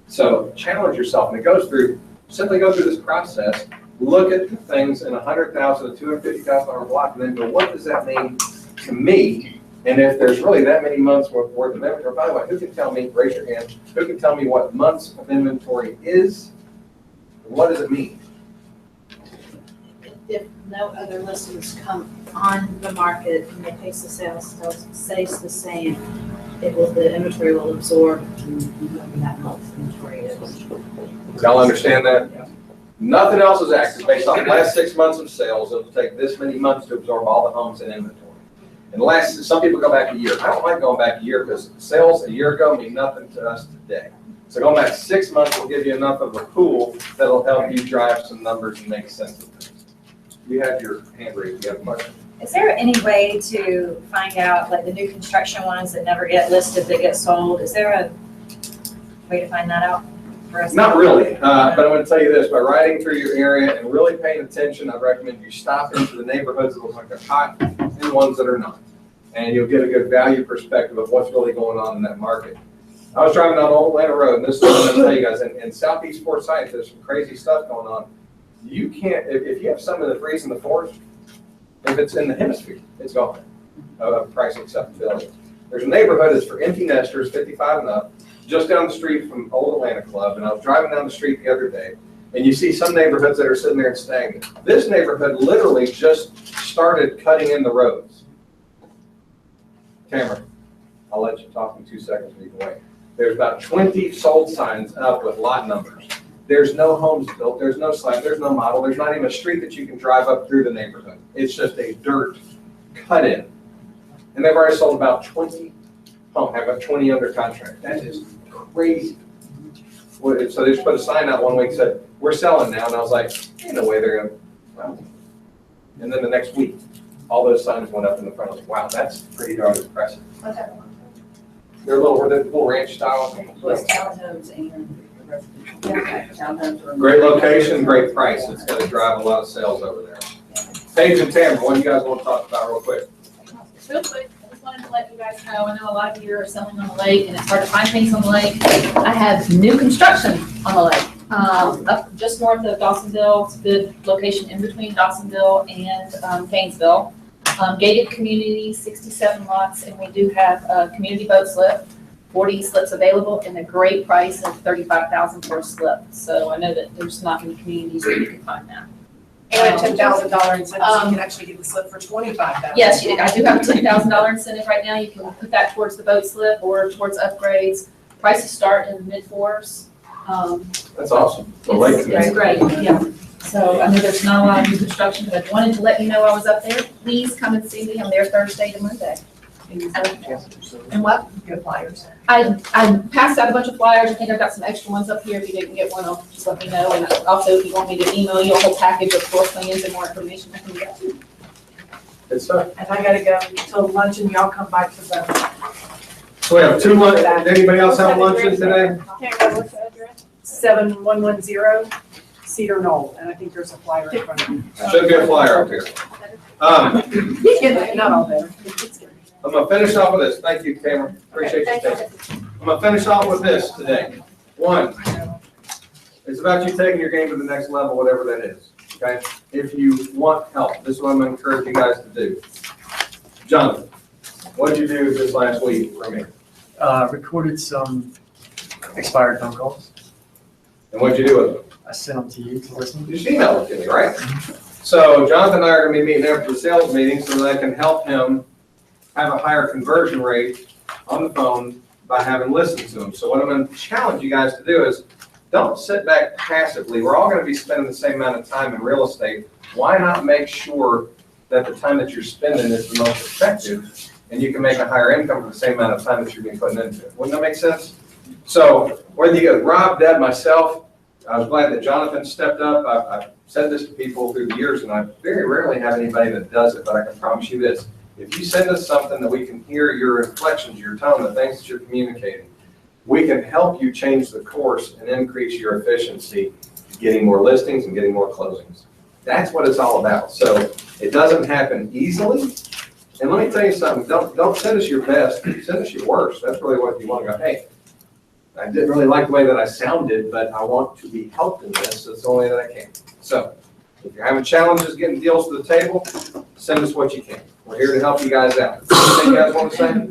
S1: So challenge yourself, and it goes through, simply go through this process, look at the things in a $100,000 to $250,000 block, and then go, what does that mean to me? And if there's really that many months worth of inventory, by the way, who can tell me, raise your hand, who can tell me what months of inventory is? What does it mean?
S7: If no other listings come on the market and the pace of sales stays the same, the inventory will absorb whatever that month's inventory is.
S1: Y'all understand that? Nothing else is active. Based on the last 6 months of sales, it'll take this many months to absorb all the homes in inventory. And some people go back a year. I don't like going back a year because sales a year ago mean nothing to us today. So going back 6 months will give you enough of a pool that'll help you drive some numbers and make sense of things. You have your hand raised. You have a question?
S5: Is there any way to find out, like the new construction ones that never get listed, that get sold? Is there a way to find that out for us?
S1: Not really, but I'm going to tell you this. By riding through your area and really paying attention, I recommend you stop into the neighborhoods that look like they're hot and ones that are not. And you'll get a good value perspective of what's really going on in that market. I was driving down Old Atlanta Road, and this is what I'm going to tell you guys. In Southeast Forsyth, there's some crazy stuff going on. You can't, if you have something that freezes in the forest, if it's in the hemisphere, it's gone. Price acceptability. There's a neighborhood that's for empty nesters, 55 and up, just down the street from Old Atlanta Club. And I was driving down the street the other day, and you see some neighborhoods that are sitting there and stagnant. This neighborhood literally just started cutting in the roads. Cameron, I'll let you talk in 2 seconds and you can wait. There's about 20 sold signs up with lot numbers. There's no homes built, there's no sign, there's no model, there's not even a street that you can drive up through the neighborhood. It's just a dirt cut in. And they've already sold about 20 homes, have about 20 under contract. That is crazy. So they just put a sign out one week that said, we're selling now. And I was like, ain't no way they're gonna, well. And then the next week, all those signs went up in the front. I was like, wow, that's pretty darn impressive. They're little ranch style.
S5: Townhomes and
S1: Great location, great price. It's going to drive a lot of sales over there. Paige and Tamara, what do you guys want to talk about real quick?
S6: Real quick, I just wanted to let you guys know, I know a lot of you are selling on the lake and it's hard to find things on the lake. I have new construction on the lake, up just north of Dawsonville. It's a good location in between Dawsonville and Painesville. Gated community, 67 lots, and we do have a community boat slip. 40 slips available and a great price of $35,000 for a slip. So I know that there's not many communities where you can find that.
S3: And a $10,000 incentive, so you can actually get the slip for $25,000.
S6: Yes, I do have a $10,000 incentive right now. You can put that towards the boat slip or towards upgrades. Prices start in the mid-4s.
S1: That's awesome. The lake
S6: It's great, yeah. So I know there's not a lot of new construction, but I wanted to let you know I was up there. Please come and see me. I'm there Thursday to Monday.
S3: And what? Good flyers.
S6: I passed out a bunch of flyers. I think I've got some extra ones up here. If you didn't get one, just let me know. And also, if you want me to email you a whole package of floor plans and more information, I can do that too.
S1: Good stuff.
S3: And I gotta go till lunch and y'all come by to the.
S1: So we have 2 lunch. Did anybody else have luncheon today?
S3: 7110 Cedar Knoll, and I think there's a flyer in front of you.
S1: Should be a flyer up here.
S3: Not all there.
S1: I'm gonna finish off with this. Thank you, Cameron. Appreciate you taking. I'm gonna finish off with this today. 1, it's about you taking your game to the next level, whatever that is. Okay? If you want help, this is what I'm gonna encourage you guys to do. Jonathan, what did you do this last week for me?
S14: Recorded some expired phone calls.
S1: And what'd you do with them?
S14: I sent them to you to listen.
S1: You just emailed it to me, right? So Jonathan and I are gonna be meeting after the sales meeting so that I can help him have a higher conversion rate on the phone by having listened to them. So what I'm going to challenge you guys to do is don't sit back passively. We're all gonna be spending the same amount of time in real estate. Why not make sure that the time that you're spending is the most effective, and you can make a higher income for the same amount of time that you're being putting into it? Wouldn't that make sense? So whether you get Rob, Deb, myself, I was glad that Jonathan stepped up. I've said this to people through the years, and I very rarely have anybody that does it, but I can promise you this. If you send us something that we can hear your inflections, your tone, the things that you're communicating, we can help you change the course and increase your efficiency, getting more listings and getting more closings. That's what it's all about. So it doesn't happen easily. And let me tell you something, don't send us your best, send us your worst. That's really what you want to go, hey, I didn't really like the way that I sounded, but I want to be helped in this. That's the only way that I can. So if you're having challenges getting deals to the table, send us what you can. We're here to help you guys out. Anything you guys want to say?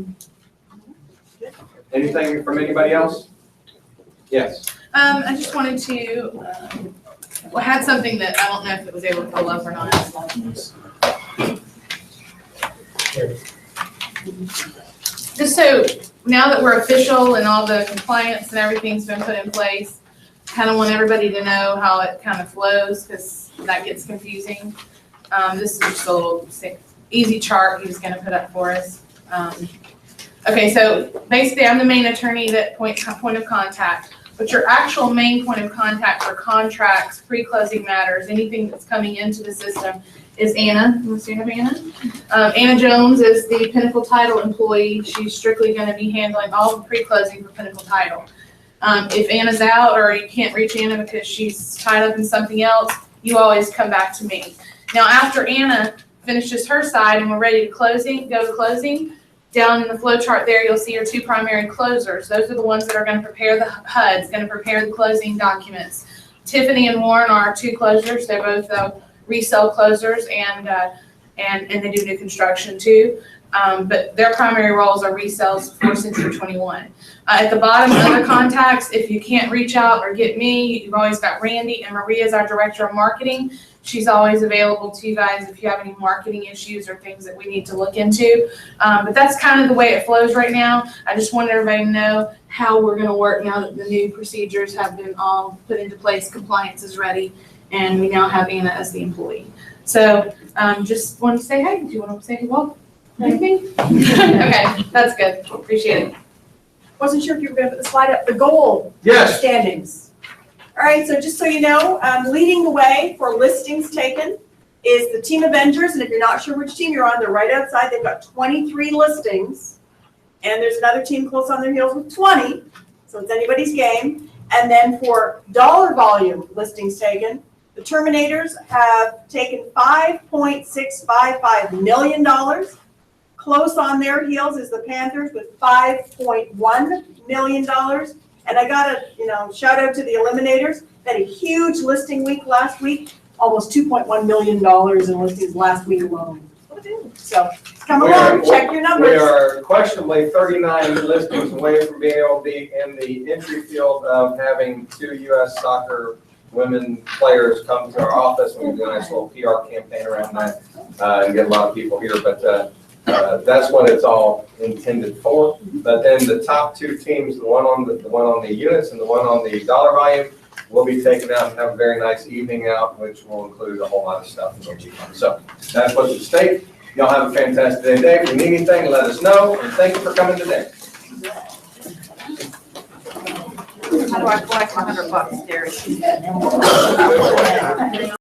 S1: Anything from anybody else? Yes.
S6: I just wanted to, I had something that I don't know if it was able to pull up or not. Just so, now that we're official and all the compliance and everything's been put in place, kind of want everybody to know how it kind of flows, because that gets confusing. This is just a little easy chart he was gonna put up for us. Okay, so basically I'm the main attorney that point of contact, but your actual main point of contact for contracts, pre-closing matters, anything that's coming into the system is Anna. Unless you have Anna. Anna Jones is the Pinnacle Title employee. She's strictly gonna be handling all the pre-closing for Pinnacle Title. If Anna's out or you can't reach Anna because she's tied up in something else, you always come back to me. Now, after Anna finishes her side and we're ready to go to closing, down in the flow chart there, you'll see your two primary closers. Those are the ones that are going to prepare the HUDs, going to prepare the closing documents. Tiffany and Warren are our two closers. They're both resale closers, and they do new construction too. But their primary roles are resales for Century 21. At the bottom, other contacts, if you can't reach out or get me, you've always got Randy, and Maria is our Director of Marketing. She's always available to you guys if you have any marketing issues or things that we need to look into. But that's kind of the way it flows right now. I just wanted everybody to know how we're going to work now that the new procedures have been all put into place, compliance is ready, and we now have Anna as the employee. So just wanted to say, hey, do you want to say hello? Anything? Okay, that's good. Appreciate it.
S3: Wasn't sure if you were going to put the slide up, the goal standings. All right, so just so you know, leading the way for listings taken is the Team Avengers, and if you're not sure which team you're on, they're right outside. They've got 23 listings, and there's another team close on their heels with 20, so it's anybody's game. And then for dollar volume listings taken, the Terminators have taken $5.655 million. Close on their heels is the Panthers with $5.1 million. And I got a shout out to the Eliminators. They had a huge listing week last week, almost $2.1 million in listings last week alone. So come along, check your numbers.
S1: We are questionably 39 listings away from being able to be in the entry field of having 2 U.S. soccer women players come to our office. We do a nice little PR campaign around that and get a lot of people here. But that's what it's all intended for. But then the top 2 teams, the one on the units and the one on the dollar volume, will be taken out and have a very nice evening out, which will include a whole lot of stuff. So that's what's at stake. Y'all have a fantastic day. If you need anything, let us know. And thank you for coming today.
S13: How do I collect $100, Gary?